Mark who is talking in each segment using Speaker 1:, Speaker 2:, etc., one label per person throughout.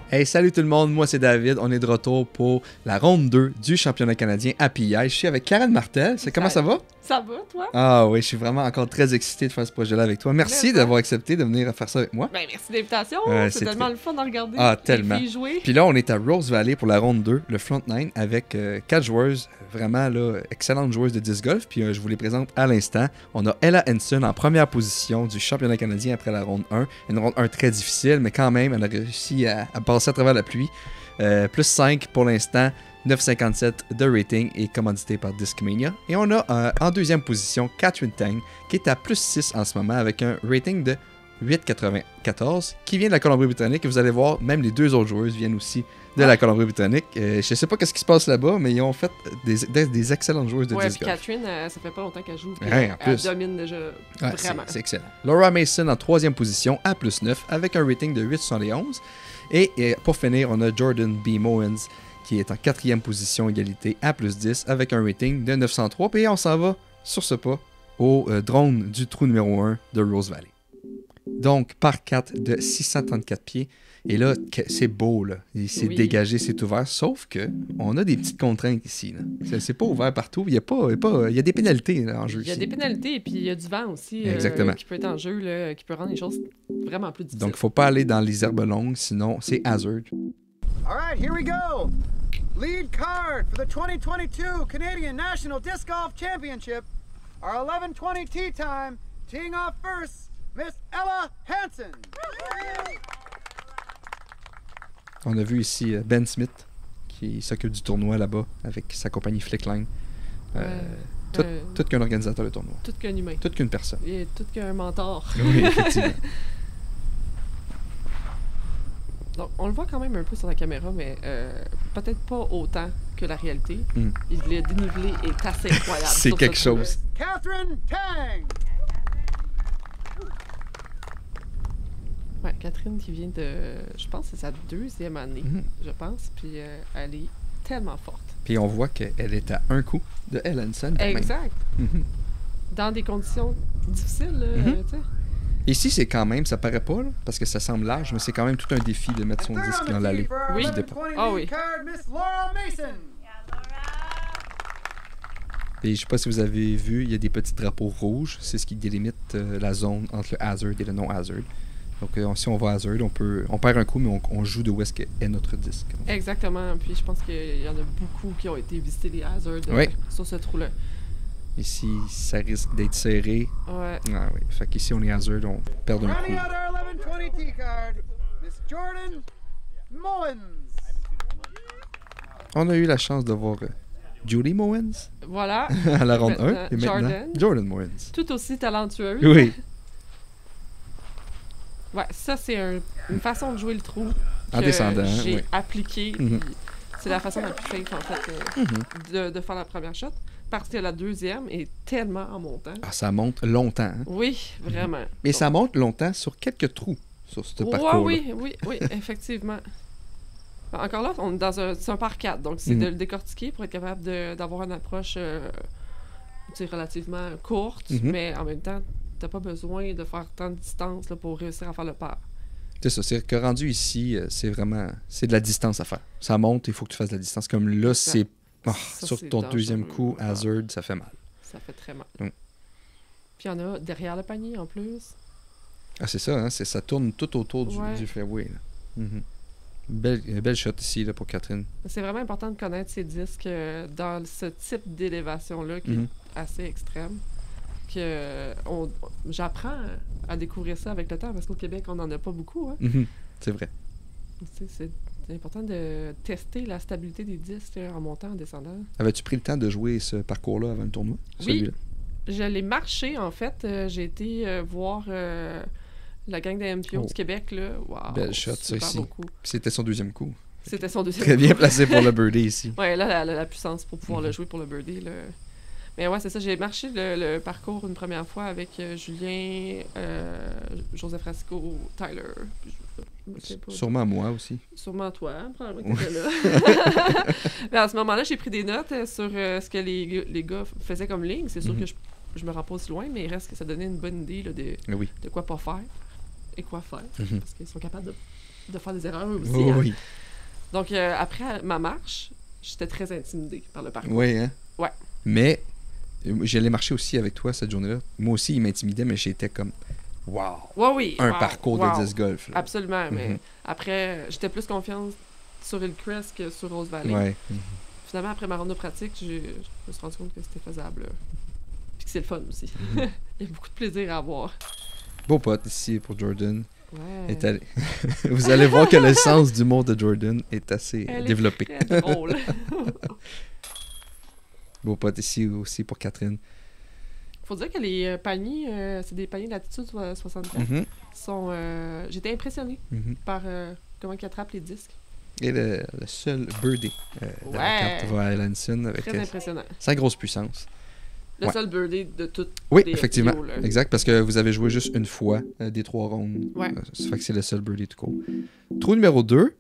Speaker 1: Hey, salut tout le monde, moi c'est David, on est de retour pour la ronde 2 du championnat canadien à PI. Je suis avec Karen Martel, comment ça va?
Speaker 2: Ça va, toi?
Speaker 1: Ah oui, je suis vraiment encore très excité de faire ce projet-là avec toi. Merci d'avoir accepté de venir faire ça avec moi.
Speaker 2: Ben, merci de l'invitation, c'est tellement le fun à regarder.
Speaker 1: Ah, tellement.
Speaker 2: Les filles jouer.
Speaker 1: Puis là, on est à Rose Valley pour la ronde 2, le front 9, avec 4 joueuses, vraiment là, excellentes joueuses de disc golf. Puis je vous les présente à l'instant. On a Ella Henson en première position du championnat canadien après la ronde 1. Une ronde 1 très difficile, mais quand même, elle a réussi à passer à travers la pluie. Plus 5 pour l'instant, 9,57 de rating et commandité par Discmania. Et on a en deuxième position Catherine Tang qui est à plus 6 en ce moment avec un rating de 8,94 qui vient de la Colombie-Britannique. Et vous allez voir, même les deux autres joueuses viennent aussi de la Colombie-Britannique. Je sais pas ce qui se passe là-bas, mais ils ont fait des excellentes joueuses de disc golf.
Speaker 2: Catherine, ça fait pas longtemps qu'elle joue.
Speaker 1: Elle
Speaker 2: domine déjà vraiment.
Speaker 1: C'est excellent. Laura Mason en troisième position à plus 9 avec un rating de 8,71. Et pour finir, on a Jordan B. Mowens qui est en quatrième position égalité à plus 10 avec un rating de 903. Et on s'en va sur ce pas au drone du trou numéro 1 de Rose Valley. Donc, par 4 de 634 pieds. Et là, c'est beau, là. C'est dégagé, c'est ouvert. Sauf que on a des petites contraintes ici. Là. C'est pas ouvert partout. Il y a des pénalités là, en jeu.
Speaker 2: Il y a des pénalités et puis il y a du vent aussi qui peut être en jeu, là, qui peut rendre les choses vraiment plus difficiles.
Speaker 1: Donc, il ne faut pas aller dans les herbes longues, sinon c'est hazard.
Speaker 3: All right, here we go. Lead card for the 2022 Canadian National Disc Golf Championship. Our 11:20 tee time. Teeing off first, Miss Ella Henson.
Speaker 1: On a vu ici Ben Smith qui s'occupe du tournoi là-bas avec sa compagnie Flickline. Tout qu'un organisateur de tournoi.
Speaker 2: Tout qu'un humain.
Speaker 1: Tout qu'une personne.
Speaker 2: Et tout qu'un mentor.
Speaker 1: Oui, effectivement.
Speaker 2: Donc, on le voit quand même un peu sur la caméra, mais peut-être pas autant que la réalité. Le dénivelé est assez incroyable.
Speaker 1: C'est quelque chose.
Speaker 3: Catherine Tang.
Speaker 2: Ouais, Catherine qui vient de... Je pense que c'est sa deuxième année, je pense. Puis elle est tellement forte.
Speaker 1: Puis on voit qu'elle est à un coup de Ella Henson.
Speaker 2: Exact. Dans des conditions difficiles, tu sais.
Speaker 1: Ici, c'est quand même, ça paraît pas, là, parce que ça semble large, mais c'est quand même tout un défi de mettre son disque dans l'allée du départ.
Speaker 2: Ah oui.
Speaker 1: Et je sais pas si vous avez vu, il y a des petits drapeaux rouges. C'est ce qui délimite la zone entre le hazard et le non-hazard. Donc, si on va hazard, on perd un coup, mais on joue de où est-ce est notre disque.
Speaker 2: Exactement. Puis je pense qu'il y en a beaucoup qui ont été visiter les hazards sur ce trou-là.
Speaker 1: Ici, ça risque d'être serré.
Speaker 2: Ouais.
Speaker 1: Ah oui. Fait qu'ici, on est hazard, on perd un coup. On a eu la chance de voir Julie Mowens.
Speaker 2: Voilà.
Speaker 1: À la ronde 1. Et maintenant, Jordan Mowens.
Speaker 2: Tout aussi talentueuse.
Speaker 1: Oui.
Speaker 2: Ouais, ça, c'est une façon de jouer le trou
Speaker 1: en descendant.
Speaker 2: J'ai appliqué. C'est la façon la plus safe, en fait, de faire la première shot. Parce que la deuxième est tellement en montant. Ah,
Speaker 1: ça monte longtemps. Hein?
Speaker 2: Oui, vraiment.
Speaker 1: Et ça monte longtemps sur quelques trous, sur ce parcours-là.
Speaker 2: Oui, effectivement. Encore là, on est dans un par 4, donc c'est de le décortiquer pour être capable d'avoir une approche relativement courte, mais en même temps, t'as pas besoin de faire tant de distance là, pour réussir à faire le par.
Speaker 1: C'est ça, c'est que rendu ici, c'est de la distance à faire. Ça monte, il faut que tu fasses de la distance. Comme là, c'est... sur ton deuxième coup, hazard, ça fait mal.
Speaker 2: Ça fait très mal. Puis il y en a derrière le panier en plus.
Speaker 1: Ah, c'est ça, hein? Ça tourne tout autour du fairway. Belle shot ici là, pour Catherine.
Speaker 2: C'est vraiment important de connaître ces disques dans ce type d'élévation-là qui est assez extrême. J'apprends à découvrir ça avec le temps parce qu'au Québec, on n'en a pas beaucoup. Hein?
Speaker 1: C'est vrai.
Speaker 2: C'est important de tester la stabilité des disques en montant, en descendant.
Speaker 1: Avais-tu pris le temps de jouer ce parcours-là avant le tournoi?
Speaker 2: Oui, je l'ai marché en fait. J'ai été voir la gang de MPO du Québec. Là. Wow,
Speaker 1: belle shot, ça ici. Puis c'était son deuxième coup.
Speaker 2: C'était son deuxième
Speaker 1: Très bien placé pour le birdie ici.
Speaker 2: Oui, là, elle a la puissance pour pouvoir le jouer pour le birdie. Là. Mais ouais, c'est ça. J'ai marché le parcours une première fois avec Julien, Joseph Rasco, Tyler.
Speaker 1: Sûrement moi aussi.
Speaker 2: Sûrement toi, probablement que t'étais là. Mais à ce moment-là, j'ai pris des notes sur ce que les gars faisaient comme ligne. C'est sûr que je me rends pas aussi loin, mais il reste que ça donnait une bonne idée là, de quoi pas faire et quoi faire. Parce qu'ils sont capables de de faire des erreurs aussi.
Speaker 1: Oui,
Speaker 2: hein.
Speaker 1: oui.
Speaker 2: Donc, après ma marche, j'étais très intimidée par le parcours.
Speaker 1: Oui, hein?
Speaker 2: Ouais.
Speaker 1: Mais j'allais marcher aussi avec toi cette journée-là. Moi aussi, il m'intimidait, mais j'étais comme, wow!
Speaker 2: Ouais, oui.
Speaker 1: Un
Speaker 2: wow,
Speaker 1: parcours
Speaker 2: wow.
Speaker 1: de disc golf. Là.
Speaker 2: Absolument, mais
Speaker 1: Mhm.
Speaker 2: après, j'étais plus confiante sur Hillcrest que sur Rose Valley.
Speaker 1: Ouais.
Speaker 2: Finalement, après ma ronde de pratique, je me suis rendu compte que c'était faisable. Puis que c'est le fun aussi.
Speaker 1: Mhm.
Speaker 2: Il y a beaucoup de plaisir à avoir.
Speaker 1: Beau pote ici pour Jordan.
Speaker 2: Ouais.
Speaker 1: Est allé. Vous allez voir que le sens du mot de Jordan est assez
Speaker 2: Elle est
Speaker 1: développé.
Speaker 2: très drôle.
Speaker 1: Beau pote ici aussi pour Catherine.
Speaker 2: Faut dire que les paniers, c'est des paniers latitude 64.
Speaker 1: Mhm,
Speaker 2: Sont, j'étais impressionnée
Speaker 1: mhm.
Speaker 2: par comment ils attrapent les disques.
Speaker 1: Et le seul birdie de la
Speaker 2: Ouais.
Speaker 1: carte va à Lanson avec
Speaker 2: Très impressionnant.
Speaker 1: sa grosse puissance.
Speaker 2: Le
Speaker 1: Ouais.
Speaker 2: seul birdie de toutes
Speaker 1: Oui,
Speaker 2: les
Speaker 1: effectivement.
Speaker 2: FPO, là.
Speaker 1: Exact, parce que vous avez joué juste une fois des 3 rondes.
Speaker 2: Ouais.
Speaker 1: Ça fait que c'est le seul birdie tout court. Trou numéro 2,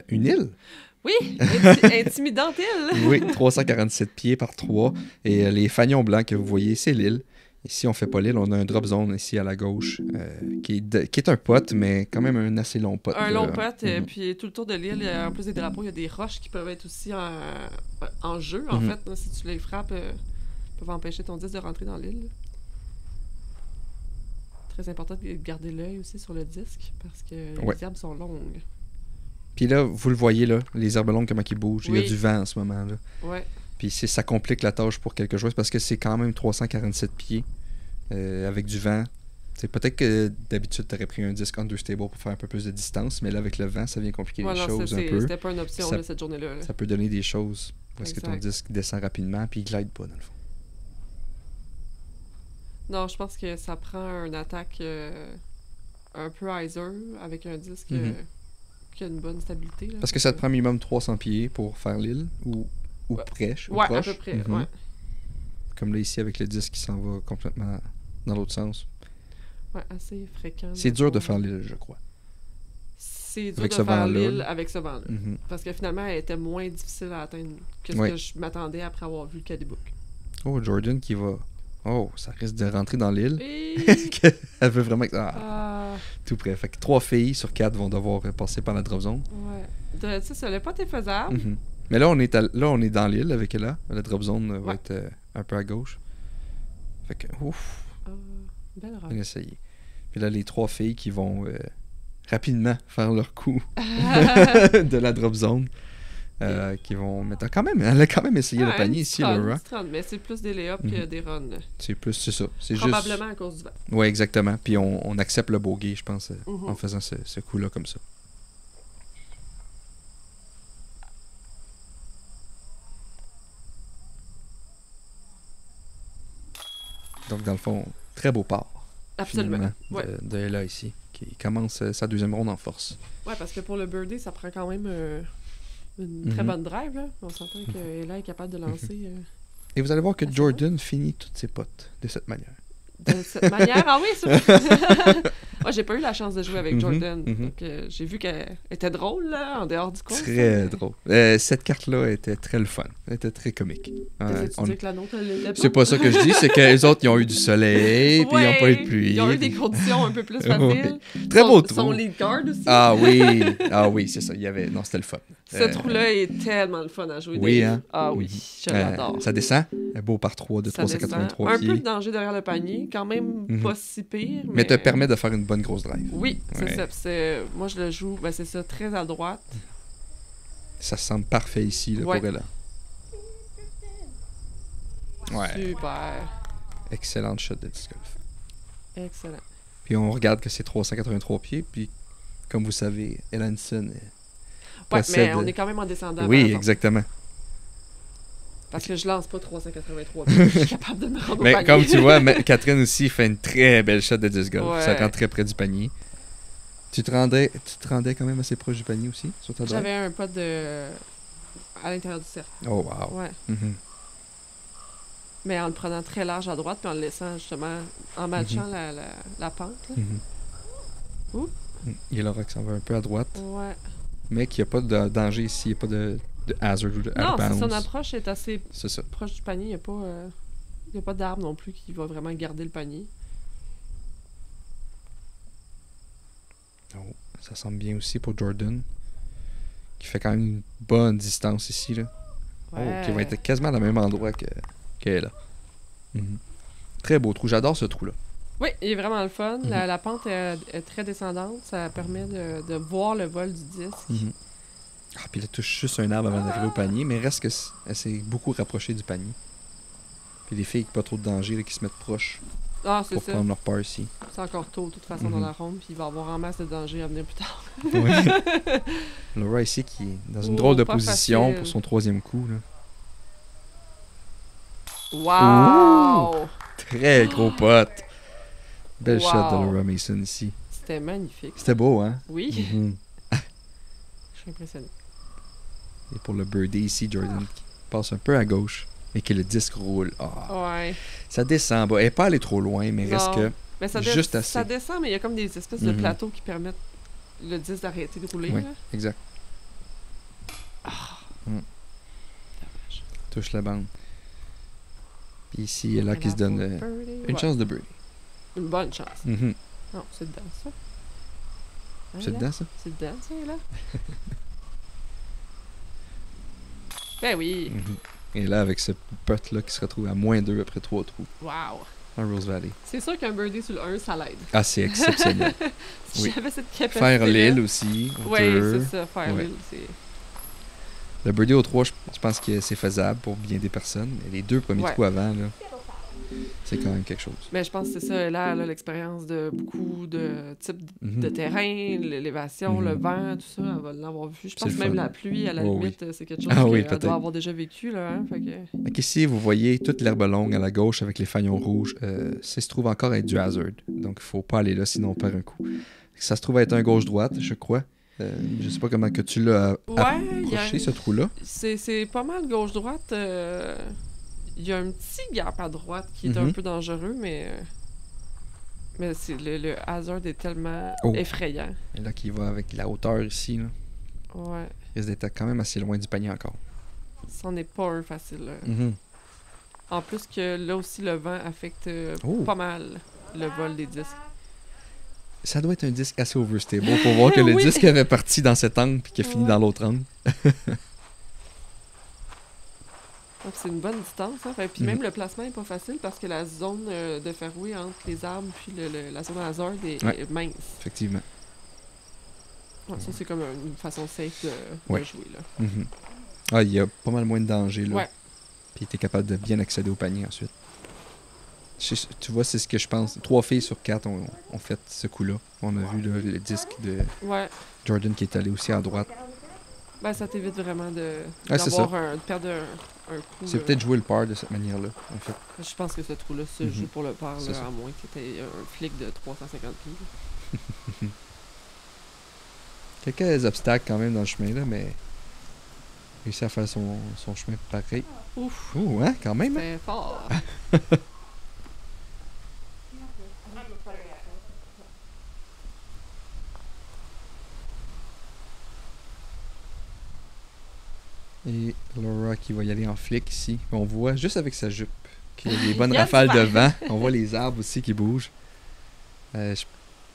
Speaker 1: une île.
Speaker 2: Oui, intimidante île.
Speaker 1: Oui, 347 pieds par 3. Et les fanions blancs que vous voyez, c'est l'île. Ici, on fait pas l'île, on a un drop zone ici à la gauche, qui est un pot, mais quand même un assez long pot.
Speaker 2: Un
Speaker 1: là.
Speaker 2: long putt,
Speaker 1: Mhm.
Speaker 2: puis tout le tour de l'île, en plus des drapeaux, il y a des roches qui peuvent être aussi en jeu, en
Speaker 1: Mhm.
Speaker 2: fait. Là, si tu les frappes, peuvent empêcher ton disque de rentrer dans l'île. Très important de garder l'œil aussi sur le disque, parce que
Speaker 1: Ouais.
Speaker 2: les herbes sont longues.
Speaker 1: Puis là, vous le voyez, là, les herbes longues, comment ils bougent. Il y
Speaker 2: Oui.
Speaker 1: a du vent en ce moment. Là.
Speaker 2: Ouais.
Speaker 1: Puis ça complique la tâche pour quelque chose parce que c'est quand même 347 pieds avec du vent. C'est peut-être que d'habitude, tu aurais pris un disque understable pour faire un peu plus de distance, mais là, avec le vent, ça vient compliquer
Speaker 2: Ouais,
Speaker 1: les
Speaker 2: non,
Speaker 1: choses un peu.
Speaker 2: c'était pas une option
Speaker 1: Ça-
Speaker 2: là, cette journée-là. là.
Speaker 1: Ça peut donner des choses parce que ton
Speaker 2: Exact.
Speaker 1: disque descend rapidement puis il glide pas, dans le fond.
Speaker 2: Non, je pense que ça prend une attaque un peu hyzer avec un disque
Speaker 1: Mhm.
Speaker 2: qui a une bonne stabilité. Là.
Speaker 1: Parce que ça te prend minimum 300 pieds pour faire l'île ou
Speaker 2: Ouais.
Speaker 1: près, ou
Speaker 2: Ouais,
Speaker 1: proche.
Speaker 2: à peu près.
Speaker 1: Mhm.
Speaker 2: Ouais.
Speaker 1: Comme là, ici, avec le disque qui s'en va complètement dans l'autre sens.
Speaker 2: Ouais, assez fréquent.
Speaker 1: C'est
Speaker 2: dans
Speaker 1: dur
Speaker 2: le
Speaker 1: de
Speaker 2: fond.
Speaker 1: faire l'île, je crois.
Speaker 2: C'est dur
Speaker 1: Avec
Speaker 2: de
Speaker 1: ce
Speaker 2: faire
Speaker 1: vent-là,
Speaker 2: l'île
Speaker 1: là.
Speaker 2: avec ce vent-là.
Speaker 1: Mhm.
Speaker 2: Parce que finalement, elle était moins difficile à atteindre que ce
Speaker 1: Ouais.
Speaker 2: que je m'attendais après avoir vu le Cadybook.
Speaker 1: Oh, Jordan qui va... Oh, ça risque de rentrer dans l'île.
Speaker 2: Et...
Speaker 1: Elle veut vraiment... Ah,
Speaker 2: Ah,
Speaker 1: tout près. Fait que 3 filles sur 4 vont devoir passer par la drop zone.
Speaker 2: ouais. Tu sais, ça, le pot est faisable.
Speaker 1: Mhm. Mais là, on est dans l'île avec Ella. La drop zone va
Speaker 2: Ouais.
Speaker 1: être un peu à gauche. Fait que, ouf,
Speaker 2: Ah, belle
Speaker 1: on
Speaker 2: robe.
Speaker 1: va essayer. Puis là, les 3 filles qui vont rapidement faire leur coup de la drop zone. Qui vont mettre... Quand même, elle a quand même essayé le panier ici, Laura.
Speaker 2: Mais c'est plus des lay-ups que
Speaker 1: Mhm.
Speaker 2: des runs.
Speaker 1: C'est plus, c'est ça. C'est
Speaker 2: Probablement à cause du vent.
Speaker 1: juste... Ouais, exactement. Puis on accepte le bogey, je pense,
Speaker 2: Mhm.
Speaker 1: en faisant ce coup-là comme ça. Donc, dans le fond, très beau part.
Speaker 2: Absolument.
Speaker 1: Finalement,
Speaker 2: Ouais.
Speaker 1: de Ella ici, qui commence sa deuxième ronde en force.
Speaker 2: Ouais, parce que pour le birdie, ça prend quand même une très
Speaker 1: Mhm.
Speaker 2: bonne drive. Là. On s'entend qu'Ella est capable de lancer
Speaker 1: Et vous allez voir que
Speaker 2: Ah, c'est
Speaker 1: Jordan finit toutes ses potes de cette manière.
Speaker 2: de cette manière. Ah oui, c'est vrai. Moi, j'ai pas eu la chance de jouer avec
Speaker 1: Mhm,
Speaker 2: Jordan.
Speaker 1: mhm.
Speaker 2: Donc, j'ai vu qu'elle était drôle, là, en dehors du cours.
Speaker 1: Très drôle. Cette carte-là était très le fun. Elle était très comique. Ouais,
Speaker 2: Tu dire que la nôtre, elle l'était pas?
Speaker 1: C'est pas ça que je dis, c'est que les autres, ils ont eu du soleil, puis ils n'ont pas eu de pluie.
Speaker 2: Ils ont eu des conditions un peu plus faciles.
Speaker 1: Ouais. Très beau trou.
Speaker 2: Son lead card aussi.
Speaker 1: Ah oui, c'est ça. Il y avait... Non, c'était le fun.
Speaker 2: Ce trou-là est tellement le fun à jouer.
Speaker 1: Oui,
Speaker 2: Dave.
Speaker 1: hein?
Speaker 2: Ah oui, je l'adore.
Speaker 1: Ça descend. Un beau par 3 de
Speaker 2: Ça descend.
Speaker 1: 383
Speaker 2: Un
Speaker 1: pieds.
Speaker 2: peu de danger derrière le panier, quand même
Speaker 1: Mhm.
Speaker 2: pas si pire.
Speaker 1: Mais te permet de faire une bonne grosse drive.
Speaker 2: Oui, c'est
Speaker 1: Ouais.
Speaker 2: ça. Moi, je le joue, c'est ça, très à droite.
Speaker 1: Ça semble parfait ici là,
Speaker 2: Ouais.
Speaker 1: pour Ella. Ouais.
Speaker 2: Super.
Speaker 1: Excellente shot de disc golf.
Speaker 2: Excellent.
Speaker 1: Puis on regarde que c'est 383 pieds. Puis, comme vous savez, Ellenson
Speaker 2: Ouais,
Speaker 1: possède...
Speaker 2: mais on est quand même en descendant.
Speaker 1: Oui,
Speaker 2: par exemple.
Speaker 1: exactement.
Speaker 2: Parce que je lance pas 383 pieds. Je suis capable de me rendre au
Speaker 1: Mais
Speaker 2: panier.
Speaker 1: comme tu vois, Catherine aussi fait une très belle shot de disc golf.
Speaker 2: Ouais.
Speaker 1: Ça rend très près du panier. Tu te rendais quand même assez proche du panier aussi, sur ta drive?
Speaker 2: J'avais un pot à l'intérieur du cercle.
Speaker 1: Oh, wow.
Speaker 2: Ouais.
Speaker 1: Mhm.
Speaker 2: Mais en le prenant très large à droite, puis en le laissant justement, en matchant la pente. Là.
Speaker 1: Mhm.
Speaker 2: Oups.
Speaker 1: Il y a Laura qui s'en va un peu à droite,
Speaker 2: Ouais.
Speaker 1: mais qu'il n'y a pas de danger ici, il n'y a pas de hazard ou de
Speaker 2: Non,
Speaker 1: out of
Speaker 2: si son
Speaker 1: bounds.
Speaker 2: approche est assez
Speaker 1: C'est ça.
Speaker 2: proche du panier, il n'y a pas d'arbre non plus qui va vraiment garder le panier.
Speaker 1: Oh, Ça semble bien aussi pour Jordan. Qui fait quand même une bonne distance ici, là.
Speaker 2: Ouais.
Speaker 1: Oh, qui va être quasiment dans le même endroit qu'elle là. Mhm. Très beau trou. J'adore ce trou-là.
Speaker 2: Oui, il est vraiment le fun.
Speaker 1: Mhm.
Speaker 2: La pente est très descendante. Ça permet de voir le vol du disque.
Speaker 1: Mhm. Ah, puis elle touche juste un arbre avant d'arriver au panier, mais reste que elle s'est beaucoup rapprochée du panier. Puis les filles qui pas trop de danger, là, qui se mettent proches
Speaker 2: Ah, c'est
Speaker 1: pour
Speaker 2: ça.
Speaker 1: prendre leur part ici.
Speaker 2: C'est encore tôt, de toute façon, dans
Speaker 1: Mhm.
Speaker 2: la ronde. Puis il va y avoir en masse de danger à venir plus tard.
Speaker 1: Ouais. Laura ici qui est dans une
Speaker 2: Oh,
Speaker 1: drôle de
Speaker 2: pas
Speaker 1: position
Speaker 2: facile.
Speaker 1: pour son 3e coup. Là.
Speaker 2: Wow!
Speaker 1: Très gros pote. Belle
Speaker 2: Wow.
Speaker 1: shot de Laura Mason ici.
Speaker 2: C'était magnifique.
Speaker 1: C'était beau, hein?
Speaker 2: Oui,
Speaker 1: Mhm.
Speaker 2: je suis impressionnée.
Speaker 1: Et pour le birdie ici, Jordan qui passe un peu à gauche et que le disque roule. Ah,
Speaker 2: Ouais.
Speaker 1: ça descend bas. Elle n'est pas allée trop loin, mais reste
Speaker 2: Non.
Speaker 1: que
Speaker 2: Mais ça,
Speaker 1: juste assez.
Speaker 2: ça descend, mais il y a comme des espèces de
Speaker 1: Mhm.
Speaker 2: plateaux qui permettent le disque d'arrêter de rouler.
Speaker 1: Oui,
Speaker 2: là.
Speaker 1: exact.
Speaker 2: Dommage.
Speaker 1: Touche la bande. Puis ici, il y a là qui se donne une
Speaker 2: Ouais.
Speaker 1: chance de birdie.
Speaker 2: Une bonne chance.
Speaker 1: Mhm.
Speaker 2: Non, c'est dedans, ça. Hein,
Speaker 1: C'est
Speaker 2: là?
Speaker 1: dedans, ça?
Speaker 2: C'est dedans, ça, là. Ben oui.
Speaker 1: Mhm. Et là, avec ce putt-là qui se retrouve à -2 après 3 trous
Speaker 2: Wow.
Speaker 1: en Rose Valley.
Speaker 2: C'est sûr qu'un birdie sur le 1, ça l'aide.
Speaker 1: Ah, c'est exceptionnel.
Speaker 2: Si
Speaker 1: Oui.
Speaker 2: j'avais cette capacité.
Speaker 1: Faire l'île aussi. au
Speaker 2: Oui,
Speaker 1: deux.
Speaker 2: c'est ça. Faire
Speaker 1: Ouais.
Speaker 2: l'île, c'est.
Speaker 1: Le birdie au 3, je pense que c'est faisable pour bien des personnes. Mais les 2 premiers
Speaker 2: Ouais.
Speaker 1: trous avant, là, c'est quand même quelque chose.
Speaker 2: Mais je pense que c'est ça. Là, elle a l'expérience de beaucoup de types
Speaker 1: Mhm.
Speaker 2: de terrain, l'élévation,
Speaker 1: Mhm.
Speaker 2: le vent, tout ça. Elle va l'avoir vu. Je
Speaker 1: C'est
Speaker 2: pense
Speaker 1: le
Speaker 2: que même
Speaker 1: fun.
Speaker 2: la pluie, à la
Speaker 1: Oh,
Speaker 2: limite, c'est quelque chose
Speaker 1: Ah oui,
Speaker 2: qu'elle
Speaker 1: peut-être.
Speaker 2: doit avoir déjà vécu. Là, hein, fait que...
Speaker 1: Donc ici, vous voyez toute l'herbe longue à la gauche avec les fagnons rouges. Ça se trouve encore être du hazard. Donc, il faut pas aller là, sinon on perd un coup. Ça se trouve être un gauche-droite, je crois. Je sais pas comment que tu l'as
Speaker 2: Ouais, il y a...
Speaker 1: approché, ce trou-là.
Speaker 2: C'est pas mal gauche-droite. Il y a un petit gap à droite qui est
Speaker 1: Mhm.
Speaker 2: un peu dangereux, mais c'est le hazard est tellement
Speaker 1: Oh.
Speaker 2: effrayant.
Speaker 1: Et là, qui va avec la hauteur ici, là.
Speaker 2: Ouais.
Speaker 1: Il risque d'être quand même assez loin du panier encore.
Speaker 2: C'en est pas un facile. Là.
Speaker 1: Mhm.
Speaker 2: En plus que là aussi, le vent affecte
Speaker 1: Oh.
Speaker 2: pas mal le vol des disques.
Speaker 1: Ça doit être un disque assez overstable pour voir que le
Speaker 2: Oui.
Speaker 1: disque avait parti dans cet angle puis qu'il a fini
Speaker 2: Ouais.
Speaker 1: dans l'autre angle.
Speaker 2: Donc c'est une bonne distance. Hein. Fait, puis
Speaker 1: Mhm.
Speaker 2: même le placement est pas facile parce que la zone de fairway entre les arbres puis la zone hazard
Speaker 1: Ouais.
Speaker 2: est mince.
Speaker 1: Effectivement.
Speaker 2: Ouais, ça, c'est comme une façon safe de
Speaker 1: Ouais.
Speaker 2: jouer. Là.
Speaker 1: Mhm. Ah, il y a pas mal moins de danger, là.
Speaker 2: Ouais.
Speaker 1: Puis tu es capable de bien accéder au panier ensuite. Tu vois, c'est ce que je pense. 3 filles sur 4 ont fait ce coup-là. On a vu là, le disque de
Speaker 2: Ouais.
Speaker 1: Jordan qui est allé aussi à droite.
Speaker 2: Ben, ça t'évite vraiment
Speaker 1: Ouais, c'est
Speaker 2: de perdre un coup.
Speaker 1: C'est peut-être jouer le par de cette manière-là, en fait.
Speaker 2: Je pense que ce trou-là se
Speaker 1: Mhm.
Speaker 2: joue pour le par,
Speaker 1: C'est
Speaker 2: là,
Speaker 1: ça.
Speaker 2: à moins que t'aies un flic de 350 pieds.
Speaker 1: Quelques obstacles quand même dans le chemin, là, mais réussi à faire son chemin pareil.
Speaker 2: Ouf,
Speaker 1: Ouh, hein, quand même. Hein?
Speaker 2: c'est fort.
Speaker 1: Et Laura qui va y aller en flic ici. On voit juste avec sa jupe qu'il y a des bonnes
Speaker 2: Il y a
Speaker 1: rafales
Speaker 2: du
Speaker 1: de vent. On voit les arbres aussi qui bougent.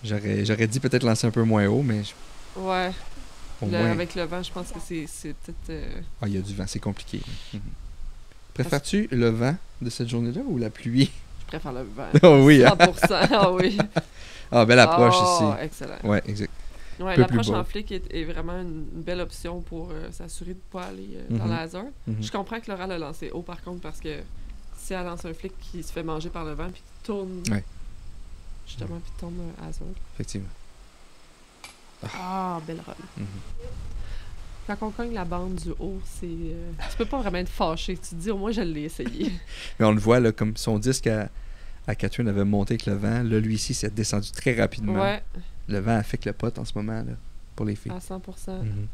Speaker 1: J'aurais dit peut-être lancer un peu moins haut, mais
Speaker 2: Ouais.
Speaker 1: au moins...
Speaker 2: Avec le vent, je pense que c'est peut-être...
Speaker 1: Ah, il y a du vent, c'est compliqué. Mhm. Préfères-tu le vent de cette journée-là ou la pluie?
Speaker 2: Je préfère le vent.
Speaker 1: Oh oui, hein?
Speaker 2: 100%, ah oui.
Speaker 1: Ah, belle approche
Speaker 2: Oh,
Speaker 1: ici.
Speaker 2: excellent.
Speaker 1: Ouais, exact.
Speaker 2: Ouais,
Speaker 1: peu
Speaker 2: l'approche
Speaker 1: plus bas.
Speaker 2: en flic est vraiment une belle option pour s'assurer de ne pas aller dans
Speaker 1: Mhm.
Speaker 2: la hazard.
Speaker 1: Mhm.
Speaker 2: Je comprends que Laura l'a lancé haut, par contre, parce que si elle lance un flic qui se fait manger par le vent puis qui tourne,
Speaker 1: Ouais.
Speaker 2: justement, puis tombe hazard.
Speaker 1: Effectivement.
Speaker 2: Ah, belle run.
Speaker 1: Mhm.
Speaker 2: Quand on cogne la bande du haut, c'est... tu peux pas vraiment être fâché. Tu te dis, au moins, je l'ai essayé.
Speaker 1: Mais on le voit, là, comme son disque à Catherine avait monté avec le vent. Là, lui ici, c'est descendu très rapidement.
Speaker 2: Ouais,
Speaker 1: Le vent affecte le pot en ce moment, là, pour les filles.
Speaker 2: à 100%.
Speaker 1: Mhm.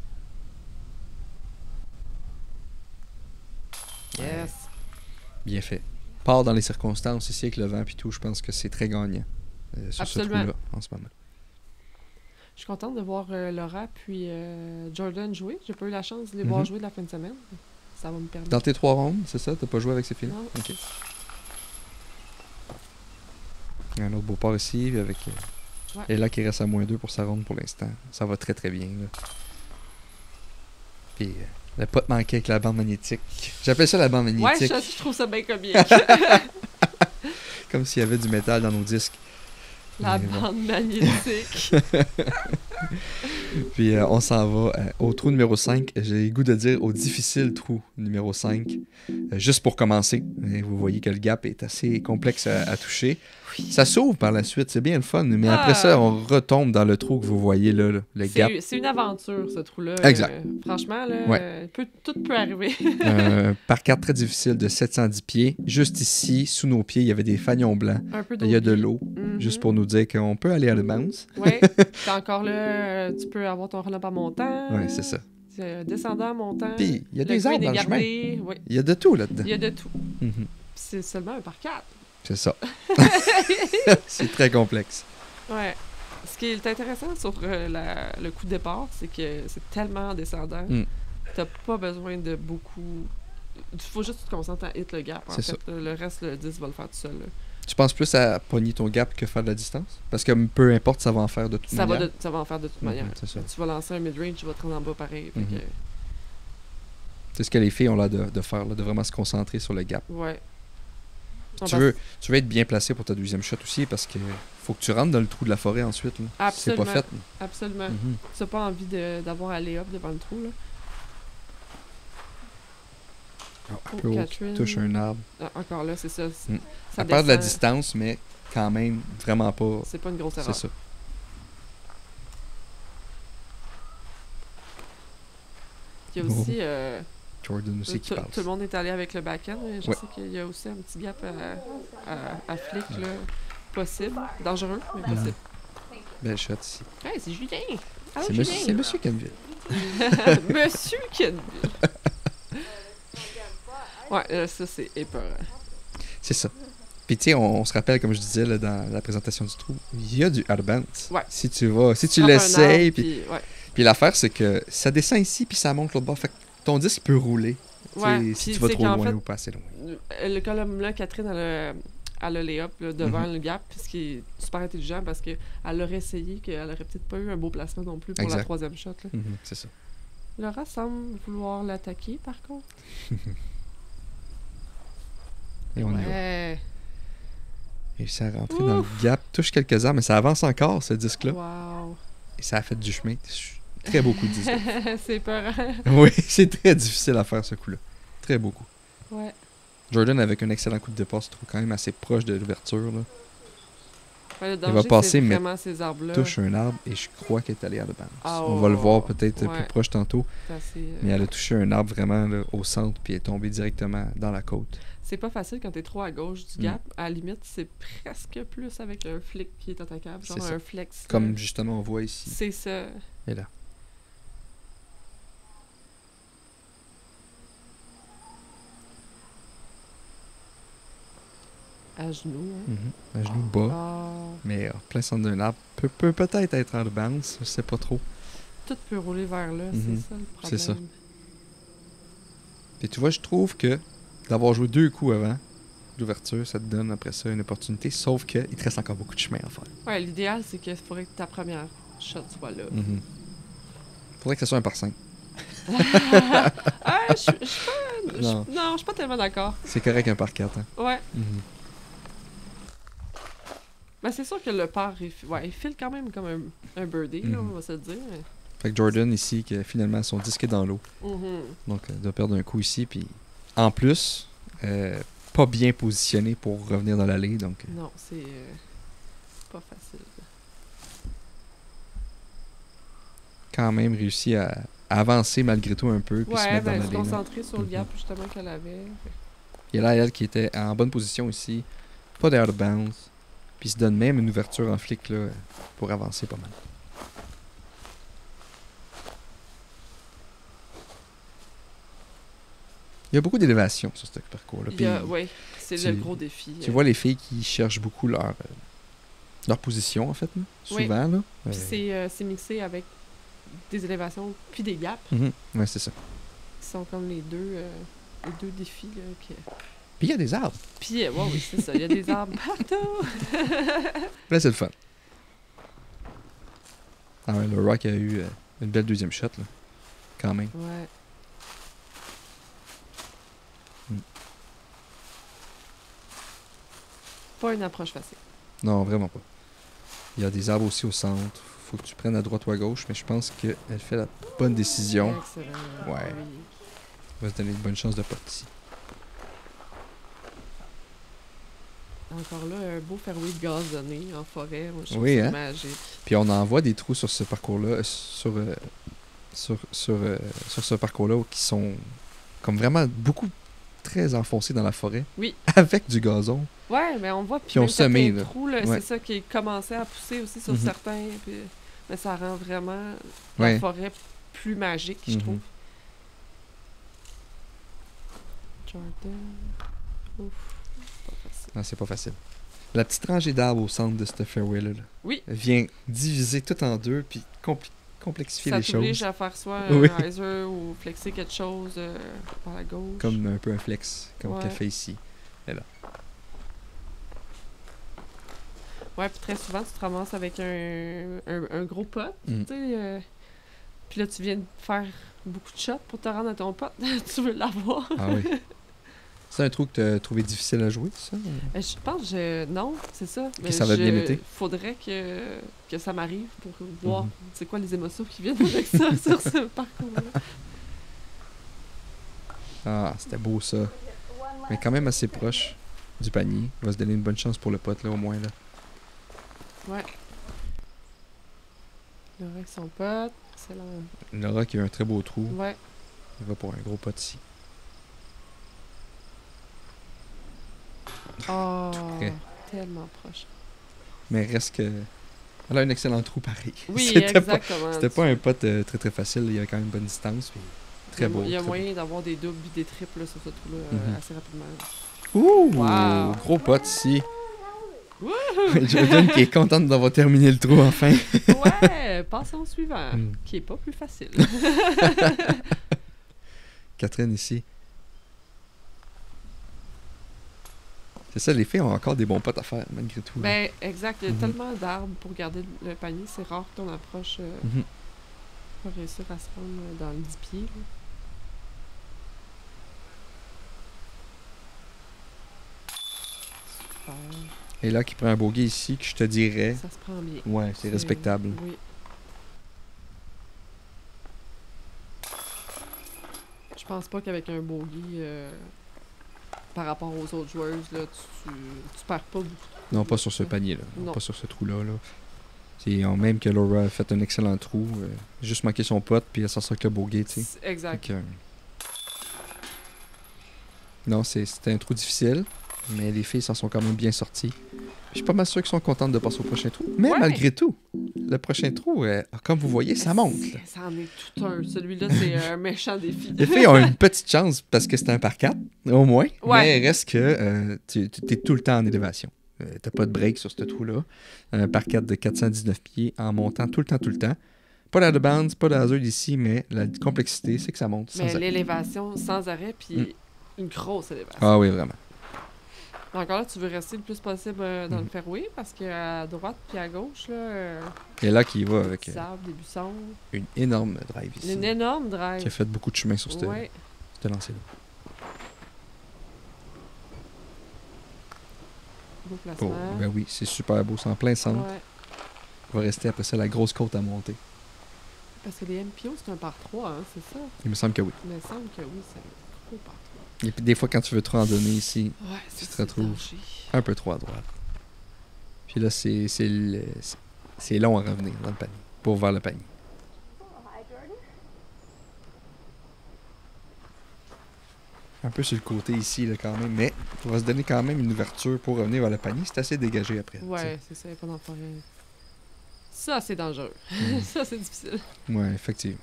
Speaker 2: Yes.
Speaker 1: Bien fait. Part dans les circonstances ici avec le vent puis tout, je pense que c'est très gagnant sur
Speaker 2: Absolument.
Speaker 1: ce trou-là en ce moment.
Speaker 2: Je suis contente de voir Laura puis Jordan jouer. J'ai pas eu la chance de les voir
Speaker 1: Mhm.
Speaker 2: jouer de la fin de semaine. Ça va me permettre.
Speaker 1: Dans tes 3 rondes, c'est ça? T'as pas joué avec ces filles-là?
Speaker 2: Non.
Speaker 1: Ok. Un autre beau part ici avec
Speaker 2: Ouais.
Speaker 1: Et là, qui reste à -2 pour sa ronde pour l'instant. Ça va très très bien. Là. Puis, le pot manqué avec la bande magnétique. J'appelle ça la bande
Speaker 2: Ouais,
Speaker 1: magnétique.
Speaker 2: je trouve ça bien comique.
Speaker 1: Comme s'il y avait du métal dans nos disques.
Speaker 2: La
Speaker 1: Mais bon.
Speaker 2: bande magnétique.
Speaker 1: Puis on s'en va au trou numéro 5. J'ai le goût de dire au difficile trou numéro 5. Juste pour commencer. Et vous voyez que le gap est assez complexe à toucher. Ça s'ouvre par la suite, c'est bien le fun. Mais après ça, on retombe dans le trou que vous voyez là, le gap.
Speaker 2: C'est une aventure, ce trou-là.
Speaker 1: Exact.
Speaker 2: Franchement, là,
Speaker 1: Ouais.
Speaker 2: tout peut arriver.
Speaker 1: Par 4 très difficile de 710 pieds. Juste ici, sous nos pieds, il y avait des fanions blancs.
Speaker 2: Un peu
Speaker 1: Il y a de
Speaker 2: d'eau.
Speaker 1: l'eau,
Speaker 2: Mhm.
Speaker 1: juste pour nous dire qu'on peut aller à la bounce.
Speaker 2: Ouais. Puis encore là, tu peux avoir ton run-up en montant.
Speaker 1: Ouais, c'est ça.
Speaker 2: Descendant, montant.
Speaker 1: Puis, il y a
Speaker 2: Le
Speaker 1: des arbres
Speaker 2: green
Speaker 1: dans
Speaker 2: est
Speaker 1: le chemin.
Speaker 2: gardé. Oui.
Speaker 1: Il y a de tout là-dedans.
Speaker 2: Il y a de tout.
Speaker 1: Mhm.
Speaker 2: Puis c'est seulement un par 4.
Speaker 1: C'est ça. C'est très complexe.
Speaker 2: Ouais. Ce qui est intéressant sur le coup de départ, c'est que c'est tellement descendant.
Speaker 1: Mm.
Speaker 2: T'as pas besoin de beaucoup. Il faut juste que tu te concentres à hit le gap. En
Speaker 1: C'est
Speaker 2: fait, le reste, le 10 va le faire tout seul. Là.
Speaker 1: Tu penses plus à pogner ton gap que faire de la distance? Parce que peu importe, ça va en faire de toute
Speaker 2: Ça
Speaker 1: manière.
Speaker 2: va en faire de toute manière.
Speaker 1: C'est ça.
Speaker 2: Tu vas lancer un mid-range, tu vas te rendre en bas pareil. Fait
Speaker 1: Mhm.
Speaker 2: que,
Speaker 1: C'est ce que les filles ont l'air de faire, là, de vraiment se concentrer sur le gap.
Speaker 2: ouais. Non,
Speaker 1: Tu veux être bien placé pour ta deuxième shot aussi parce que faut que tu rentres dans le trou de la forêt ensuite. Là. C'est
Speaker 2: Absolument.
Speaker 1: pas fait.
Speaker 2: Absolument.
Speaker 1: Mhm.
Speaker 2: Tu n'as pas envie d'avoir à lay-up devant le trou. Là.
Speaker 1: Un
Speaker 2: Oh,
Speaker 1: peu haut,
Speaker 2: Catherine.
Speaker 1: touche un arbre.
Speaker 2: Ah, encore là, c'est ça.
Speaker 1: Mm.
Speaker 2: Ça
Speaker 1: À part de la
Speaker 2: descend.
Speaker 1: distance, mais quand même, vraiment pas.
Speaker 2: C'est pas une grosse
Speaker 1: C'est
Speaker 2: erreur.
Speaker 1: ça.
Speaker 2: Il y a aussi.
Speaker 1: Jordan aussi qui
Speaker 2: tout,
Speaker 1: passe.
Speaker 2: tout le monde est allé avec le back-end. Mais je
Speaker 1: Ouais.
Speaker 2: sais qu'il y a aussi un petit gap à flic là, possible. Dangereux, mais
Speaker 1: Mhm.
Speaker 2: possible.
Speaker 1: Belle shot ici.
Speaker 2: Hey, c'est Julien! Allô,
Speaker 1: C'est
Speaker 2: Julien!
Speaker 1: Monsieur Canville.
Speaker 2: Monsieur Kenville! Ouais, ça c'est épeurant.
Speaker 1: C'est ça. Puis tu sais, on se rappelle, comme je disais là, dans la présentation du trou, il y a du hard bounce.
Speaker 2: Ouais.
Speaker 1: Si tu vas, si tu
Speaker 2: Frappe un
Speaker 1: l'essayes,
Speaker 2: arbre,
Speaker 1: puis
Speaker 2: ouais.
Speaker 1: l'affaire c'est que ça descend ici puis ça monte l'autre bord. Fait que ton disque peut rouler. Tu sais,
Speaker 2: Ouais,
Speaker 1: si
Speaker 2: puis
Speaker 1: tu vas
Speaker 2: c'est
Speaker 1: trop
Speaker 2: qu'en
Speaker 1: loin
Speaker 2: fait,
Speaker 1: ou pas assez loin.
Speaker 2: Le column là, Catherine, elle a lay-up là, devant
Speaker 1: Mhm.
Speaker 2: le gap, puis ce qui est super intelligent parce qu'elle aurait essayé qu'elle aurait peut-être pas eu un beau placement non plus pour
Speaker 1: Exact.
Speaker 2: la troisième shot. Là.
Speaker 1: Mhm, c'est ça.
Speaker 2: Laura semble vouloir l'attaquer par contre.
Speaker 1: Et on y va.
Speaker 2: Ouais.
Speaker 1: Réussi à rentrer dans le gap, touche quelques arbres, mais ça avance encore ce disque-là.
Speaker 2: Wow.
Speaker 1: Et ça a fait du chemin. Très beau coup de disque.
Speaker 2: C'est peurant.
Speaker 1: Oui, c'est très difficile à faire ce coup-là. Très beau coup.
Speaker 2: Ouais.
Speaker 1: Jordan avec un excellent coup de départ se trouve quand même assez proche de l'ouverture. Là.
Speaker 2: Ouais, le
Speaker 1: va
Speaker 2: danger,
Speaker 1: passer,
Speaker 2: c'est
Speaker 1: mais
Speaker 2: vraiment ces arbres-là.
Speaker 1: Touche un arbre et je crois qu'elle est allée à la bounce.
Speaker 2: Ah,
Speaker 1: On va le voir
Speaker 2: oh,
Speaker 1: peut-être
Speaker 2: ouais.
Speaker 1: plus proche tantôt.
Speaker 2: C'est assez,
Speaker 1: Mais elle a touché un arbre vraiment là, au centre puis est tombée directement dans la côte.
Speaker 2: C'est pas facile quand t'es trop à gauche du gap. À la limite, c'est presque plus avec un flic qui est attaquable, genre
Speaker 1: C'est ça.
Speaker 2: un flex. là.
Speaker 1: Comme justement on voit ici.
Speaker 2: C'est ça.
Speaker 1: Et là.
Speaker 2: À genoux. Hein.
Speaker 1: Un genou bas.
Speaker 2: Ah,
Speaker 1: Mais plein centre d'un arbre peut peut-être être en bounce, je sais pas trop.
Speaker 2: tout peut rouler vers là,
Speaker 1: Mhm.
Speaker 2: c'est ça le problème.
Speaker 1: C'est ça. Et tu vois, je trouve que d'avoir joué 2 coups avant l'ouverture, ça te donne après ça une opportunité, sauf qu'il te reste encore beaucoup de chemin à faire.
Speaker 2: Ouais, l'idéal, c'est qu'il faudrait que ta première shot soit là.
Speaker 1: Faudrait que ça soit un par 5.
Speaker 2: Ah, je suis pas...
Speaker 1: Non.
Speaker 2: Non, je suis pas tellement d'accord.
Speaker 1: C'est correct un par 4. Hein?
Speaker 2: Ouais. Mais c'est sûr que le par, il file quand même comme un birdie, là,
Speaker 1: Mhm.
Speaker 2: on va se le dire. mais-
Speaker 1: Fait que Jordan ici, qui a finalement son disque est dans l'eau.
Speaker 2: Mhm.
Speaker 1: Donc, elle doit perdre un coup ici. Puis, en plus, pas bien positionné pour revenir dans l'allée. Donc,
Speaker 2: Non, c'est pas facile.
Speaker 1: quand même réussi à avancer malgré tout un peu. Puis se
Speaker 2: Ouais,
Speaker 1: mettre dans
Speaker 2: ben, se
Speaker 1: l'allée. là.
Speaker 2: concentrer sur le
Speaker 1: Mhm.
Speaker 2: gap justement qu'elle avait.
Speaker 1: Il y a là elle qui était en bonne position ici. Pas d'air de bounce. Puis il se donne même une ouverture en flic là, pour avancer pas mal. Il y a beaucoup d'élévation sur ce parcours-là. Puis
Speaker 2: Oui, c'est
Speaker 1: tu-
Speaker 2: le gros défi.
Speaker 1: tu vois les filles qui cherchent beaucoup leur position, en fait, là,
Speaker 2: Oui.
Speaker 1: souvent. Là.
Speaker 2: Puis c'est mixé avec des élévations puis des gaps
Speaker 1: Ouais, c'est ça.
Speaker 2: qui sont comme les deux défis. Là,
Speaker 1: Puis il y a des arbres.
Speaker 2: Puis, ouais, oui, c'est ça. Il y a des arbres partout.
Speaker 1: Là, c'est le fun. Ah ouais, le Rock a eu une belle deuxième shot, là. Quand même.
Speaker 2: Ouais. Pas une approche facile.
Speaker 1: Non, vraiment pas. Il y a des arbres aussi au centre. Faut que tu prennes à droite ou à gauche, mais je pense qu'elle fait la bonne décision.
Speaker 2: Excellent.
Speaker 1: Ouais.
Speaker 2: Oui.
Speaker 1: Va se donner une bonne chance de putt ici.
Speaker 2: Encore là, un beau fairway gazonné en forêt. Moi, je trouve
Speaker 1: Oui,
Speaker 2: ça
Speaker 1: hein?
Speaker 2: magique.
Speaker 1: Puis on en voit des trous sur ce parcours-là, sur ce parcours-là qui sont comme vraiment beaucoup très enfoncés dans la forêt.
Speaker 2: Oui.
Speaker 1: Avec du gazon.
Speaker 2: Ouais, mais on voit. Puis
Speaker 1: Qui ont
Speaker 2: même
Speaker 1: semé,
Speaker 2: certains
Speaker 1: là.
Speaker 2: trous, là,
Speaker 1: Ouais.
Speaker 2: c'est ça qui commençait à pousser aussi sur
Speaker 1: Mhm.
Speaker 2: certains. Puis, mais ça rend vraiment
Speaker 1: Ouais.
Speaker 2: la forêt plus magique, je
Speaker 1: Mhm.
Speaker 2: trouve. Jordan. Ouf. Pas facile.
Speaker 1: Non, c'est pas facile. La petite rangée d'arbres au centre de ce fairway-là là,
Speaker 2: Oui.
Speaker 1: vient diviser tout en deux puis complexifier
Speaker 2: Ça
Speaker 1: les
Speaker 2: t'oblige
Speaker 1: choses.
Speaker 2: à faire soit
Speaker 1: Oui.
Speaker 2: un riser ou flexer quelque chose par la gauche.
Speaker 1: Comme un peu un flex, comme
Speaker 2: Ouais.
Speaker 1: qu'elle fait ici.
Speaker 2: Ouais, puis très souvent, tu te ramasses avec un gros pot,
Speaker 1: Mm.
Speaker 2: tu sais. Puis là, tu viens de faire beaucoup de shots pour te rendre à ton pot. Tu veux l'avoir.
Speaker 1: Ah oui. C'est un trou que tu as trouvé difficile à jouer, ça?
Speaker 2: Je pense que non, c'est ça. Mais
Speaker 1: ça va bien été.
Speaker 2: Faudrait que ça m'arrive pour voir
Speaker 1: Mhm.
Speaker 2: c'est quoi les émotions qui viennent avec ça sur ce parcours-là.
Speaker 1: Ah, c'était beau ça. Mais quand même assez proche du panier. Il va se donner une bonne chance pour le pote, là, au moins. Là.
Speaker 2: Ouais. Le avec son pote, excellent.
Speaker 1: Laura qui a un très beau trou.
Speaker 2: Ouais.
Speaker 1: Il va pour un gros pot ici.
Speaker 2: Oh,
Speaker 1: près.
Speaker 2: tellement proche.
Speaker 1: Mais reste que. Elle a un excellent trou pareil.
Speaker 2: Oui,
Speaker 1: C'était pas,
Speaker 2: exactement.
Speaker 1: c'était pas un pot très très facile. Il y a quand même une bonne distance. Puis très beau.
Speaker 2: Il y a
Speaker 1: très
Speaker 2: moyen d'avoir des doubles et des triples là, sur ce trou-là
Speaker 1: Mhm.
Speaker 2: assez rapidement.
Speaker 1: beau. Ouh!
Speaker 2: Wow.
Speaker 1: Gros pot ici. Jordan qui est contente d'avoir terminé le trou enfin.
Speaker 2: Ouais, passons au suivant,
Speaker 1: Mm.
Speaker 2: qui est pas plus facile.
Speaker 1: Catherine ici. C'est ça, les filles ont encore des bons potes à faire, malgré tout. là.
Speaker 2: Ben, exact. Il y a
Speaker 1: Mhm.
Speaker 2: tellement d'arbres pour garder le panier. C'est rare que ton approche
Speaker 1: Mhm.
Speaker 2: va réussir à se rendre dans le 10 pieds. Là. Super.
Speaker 1: Et là, qui prend un bogey ici, que je te dirais.
Speaker 2: Ça se prend bien.
Speaker 1: Ouais, c'est respectable.
Speaker 2: Oui. Je pense pas qu'avec un bogey, par rapport aux autres joueuses, là, tu perds pas beaucoup.
Speaker 1: Non, pas sur ce panier-là.
Speaker 2: Non.
Speaker 1: Pas sur ce trou-là. Là. Même que Laura a fait un excellent trou. Juste manqué son pote, puis elle s'en sort avec le bogey, tu sais.
Speaker 2: Exact.
Speaker 1: Fait que, non, c'était un trou difficile, mais les filles s'en sont quand même bien sorties. Je suis pas mal sûr qu'elles sont contentes de passer au prochain trou. Mais
Speaker 2: Ouais.
Speaker 1: malgré tout, le prochain trou, comme vous voyez, ça monte. là.
Speaker 2: Ça en est tout un. Celui-là, c'est un méchant défi.
Speaker 1: Les filles ont une petite chance parce que c'est un par 4, au moins.
Speaker 2: Ouais.
Speaker 1: Mais reste que tu es tout le temps en élévation. T'as pas de break sur ce trou-là. Un par 4 de 419 pieds en montant tout le temps. Pas d'air de bounce, pas d'hazard ici, mais la complexité, c'est que ça monte sans
Speaker 2: Mais
Speaker 1: arrêt.
Speaker 2: l'élévation sans arrêt, puis une grosse élévation.
Speaker 1: Ah oui, vraiment.
Speaker 2: Encore là, tu veux rester le plus possible dans le
Speaker 1: Mhm.
Speaker 2: fairway parce qu'à droite puis à gauche, là,
Speaker 1: Et là, qui va avec
Speaker 2: des arbres, des buissons.
Speaker 1: une énorme drive ici.
Speaker 2: Une énorme
Speaker 1: Qui a
Speaker 2: drive.
Speaker 1: fait beaucoup de chemin sur ce
Speaker 2: Ouais.
Speaker 1: lancer-là.
Speaker 2: Beau
Speaker 1: Oh,
Speaker 2: placement.
Speaker 1: ben oui, c'est super beau, c'est en plein centre.
Speaker 2: Ouais.
Speaker 1: Il va rester après ça la grosse côte à monter.
Speaker 2: Parce que les MPO, c'est un par 3, hein, c'est ça?
Speaker 1: Il me semble que oui.
Speaker 2: Il me semble que oui, c'est un gros par 3.
Speaker 1: Et puis des fois, quand tu veux trop en donner ici,
Speaker 2: Ouais,
Speaker 1: Tu
Speaker 2: c'est
Speaker 1: te retrouves.
Speaker 2: danger.
Speaker 1: un peu trop à droite. Puis là, c'est long à revenir dans le panier, pour vers le panier. Un peu sur le côté ici, là, quand même, mais il va se donner quand même une ouverture pour revenir vers le panier. C'est assez dégagé après.
Speaker 2: Ouais, c'est ça, il n'y a pas d'en forêt. Ça, c'est dangereux.
Speaker 1: Mm.
Speaker 2: Ça, c'est difficile.
Speaker 1: Ouais, effectivement.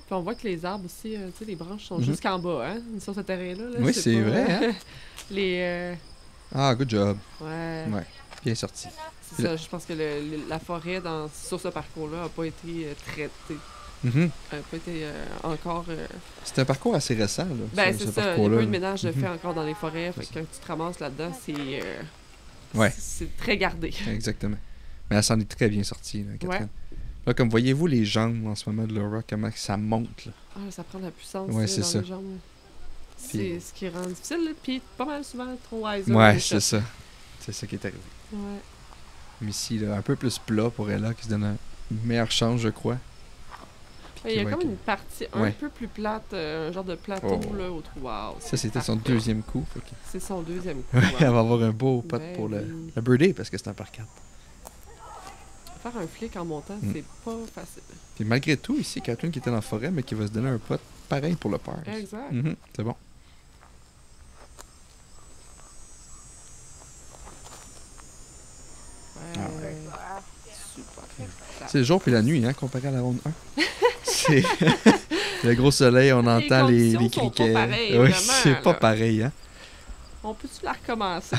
Speaker 2: Puis on voit que les arbres aussi, tu sais, les branches sont
Speaker 1: Mhm.
Speaker 2: jusqu'en bas, hein, sur ce terrain-là. Là,
Speaker 1: Oui, c'est
Speaker 2: pas,
Speaker 1: vrai, hein?
Speaker 2: Les...
Speaker 1: Ah, good job.
Speaker 2: ouais.
Speaker 1: Ouais, bien sorti.
Speaker 2: C'est ça, je pense que la forêt sur ce parcours-là n'a pas été traitée.
Speaker 1: Mhm.
Speaker 2: N'a pas été encore...
Speaker 1: C'est un parcours assez récent, là.
Speaker 2: Ben,
Speaker 1: ce
Speaker 2: c'est ça. Il y a
Speaker 1: parcours-là,
Speaker 2: pas eu
Speaker 1: là.
Speaker 2: de ménage de
Speaker 1: Mhm.
Speaker 2: fait encore dans les forêts. Fait
Speaker 1: C'est
Speaker 2: que quand tu te ramasses là-dedans,
Speaker 1: Ouais.
Speaker 2: c'est très gardé.
Speaker 1: Exactement. Mais elle s'en est très bien sortie, là, Catherine. Là, comme voyez-vous les jambes en ce moment de Laura, comment ça monte, là.
Speaker 2: Ah, ça prend de la puissance
Speaker 1: Ouais,
Speaker 2: là,
Speaker 1: c'est
Speaker 2: dans
Speaker 1: ça.
Speaker 2: les jambes. C'est
Speaker 1: Puis-
Speaker 2: ce qui rend difficile, là, puis pas mal souvent trop wiser.
Speaker 1: Ouais,
Speaker 2: les
Speaker 1: c'est
Speaker 2: shots.
Speaker 1: ça. C'est ça qui est arrivé.
Speaker 2: Ouais.
Speaker 1: Mais ici, là, un peu plus plat pour Ella, qui se donne une meilleure chance, je crois. Puis
Speaker 2: Il y
Speaker 1: qui
Speaker 2: a
Speaker 1: va
Speaker 2: comme
Speaker 1: être-
Speaker 2: une partie un
Speaker 1: Ouais.
Speaker 2: peu plus plate, un genre de plateau
Speaker 1: Oh.
Speaker 2: là, au trou. Wow,
Speaker 1: Ça, c'était son
Speaker 2: parfait.
Speaker 1: deuxième coup. Fait que...
Speaker 2: C'est son deuxième coup.
Speaker 1: Ouais,
Speaker 2: wow.
Speaker 1: elle va avoir un beau pot
Speaker 2: Ben
Speaker 1: pour
Speaker 2: oui.
Speaker 1: le birdie, parce que c'est un par 4.
Speaker 2: Faire un flic en montant,
Speaker 1: Mm.
Speaker 2: c'est pas facile.
Speaker 1: Puis malgré tout, ici, Catherine qui était dans la forêt, mais qui va se donner un pot pareil pour le par.
Speaker 2: Exact.
Speaker 1: Mhm, c'est bon.
Speaker 2: Ouais.
Speaker 1: Ah
Speaker 2: Super.
Speaker 1: C'est le jour puis la nuit, hein, comparé à la ronde 1. C'est le gros soleil, on entend les
Speaker 2: conditions sont pas
Speaker 1: criquets.
Speaker 2: pareilles,
Speaker 1: Oui,
Speaker 2: vraiment,
Speaker 1: c'est pas
Speaker 2: là.
Speaker 1: pareil, hein.
Speaker 2: On peut-tu la recommencer?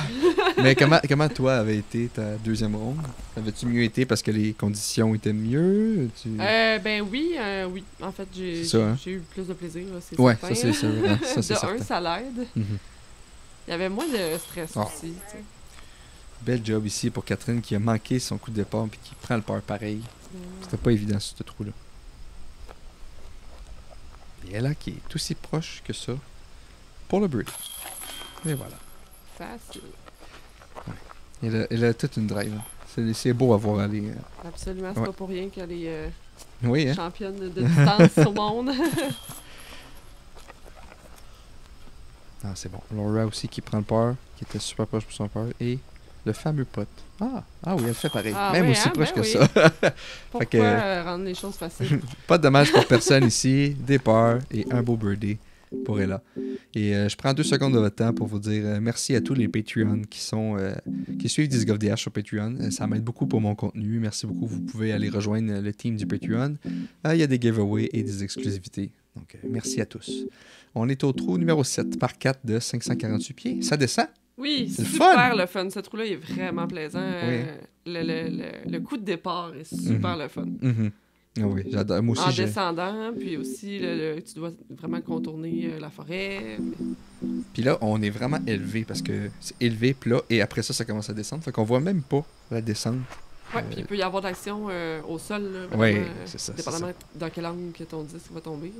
Speaker 1: Mais comment toi avait été ta deuxième ronde? Avais-tu mieux été parce que les conditions étaient mieux?
Speaker 2: Ben oui, oui. En fait, j'ai
Speaker 1: C'est ça, hein?
Speaker 2: j'ai eu plus de plaisir, là, c'est
Speaker 1: Ouais,
Speaker 2: certain.
Speaker 1: ça c'est sûr. hein, ça c'est
Speaker 2: De
Speaker 1: certain.
Speaker 2: un, ça l'aide.
Speaker 1: Mhm.
Speaker 2: Il y avait moins de stress
Speaker 1: Ah.
Speaker 2: aussi, tu sais.
Speaker 1: Bel job ici pour Catherine qui a manqué son coup de départ puis qui prend le par pareil. C'était pas évident sur ce trou-là. Et elle qui est aussi proche que ça pour le birdie. Et voilà.
Speaker 2: Facile.
Speaker 1: Elle a toute une drive. hein. C'est beau à voir aller.
Speaker 2: Absolument, c'est
Speaker 1: Ouais.
Speaker 2: pas pour rien qu'elle est
Speaker 1: Oui, hein?
Speaker 2: championne de distance au monde.
Speaker 1: Ah, c'est bon. Laura aussi qui prend le par, qui était super proche pour son par. Et le fameux pote. Ah oui, elle fait pareil.
Speaker 2: Ah
Speaker 1: Même
Speaker 2: oui,
Speaker 1: aussi
Speaker 2: hein?
Speaker 1: proche
Speaker 2: Ben
Speaker 1: que
Speaker 2: oui.
Speaker 1: ça.
Speaker 2: Pourquoi
Speaker 1: que-
Speaker 2: rendre les choses faciles?
Speaker 1: Pas de dommage pour personne ici. Des pars et un beau birdie pour Ella. Et je prends 2 secondes de votre temps pour vous dire merci à tous les Patreons qui suivent Disc Golf DH sur Patreon. Ça m'aide beaucoup pour mon contenu. Merci beaucoup. Vous pouvez aller rejoindre le team du Patreon. Il y a des giveaways et des exclusivités. Donc, merci à tous. On est au trou numéro 7 par 4 de 548 pieds. Ça descend.
Speaker 2: Oui,
Speaker 1: C'est le
Speaker 2: super
Speaker 1: fun.
Speaker 2: le fun. Ce trou-là est vraiment plaisant.
Speaker 1: Oui.
Speaker 2: Le coup de départ est super le fun.
Speaker 1: Mhm. Ah oui, j'adore. Moi
Speaker 2: En
Speaker 1: aussi, j'ai...
Speaker 2: descendant, puis aussi, tu dois vraiment contourner la forêt.
Speaker 1: Puis là, on est vraiment élevé parce que c'est élevé, plat, et après ça, ça commence à descendre. Fait qu'on voit même pas la descente.
Speaker 2: Ouais, puis il peut y avoir de l'action au sol. Là,
Speaker 1: Oui,
Speaker 2: vraiment,
Speaker 1: c'est ça. c'est
Speaker 2: dépendamment
Speaker 1: ça.
Speaker 2: dans quel angle que ton disque va tomber.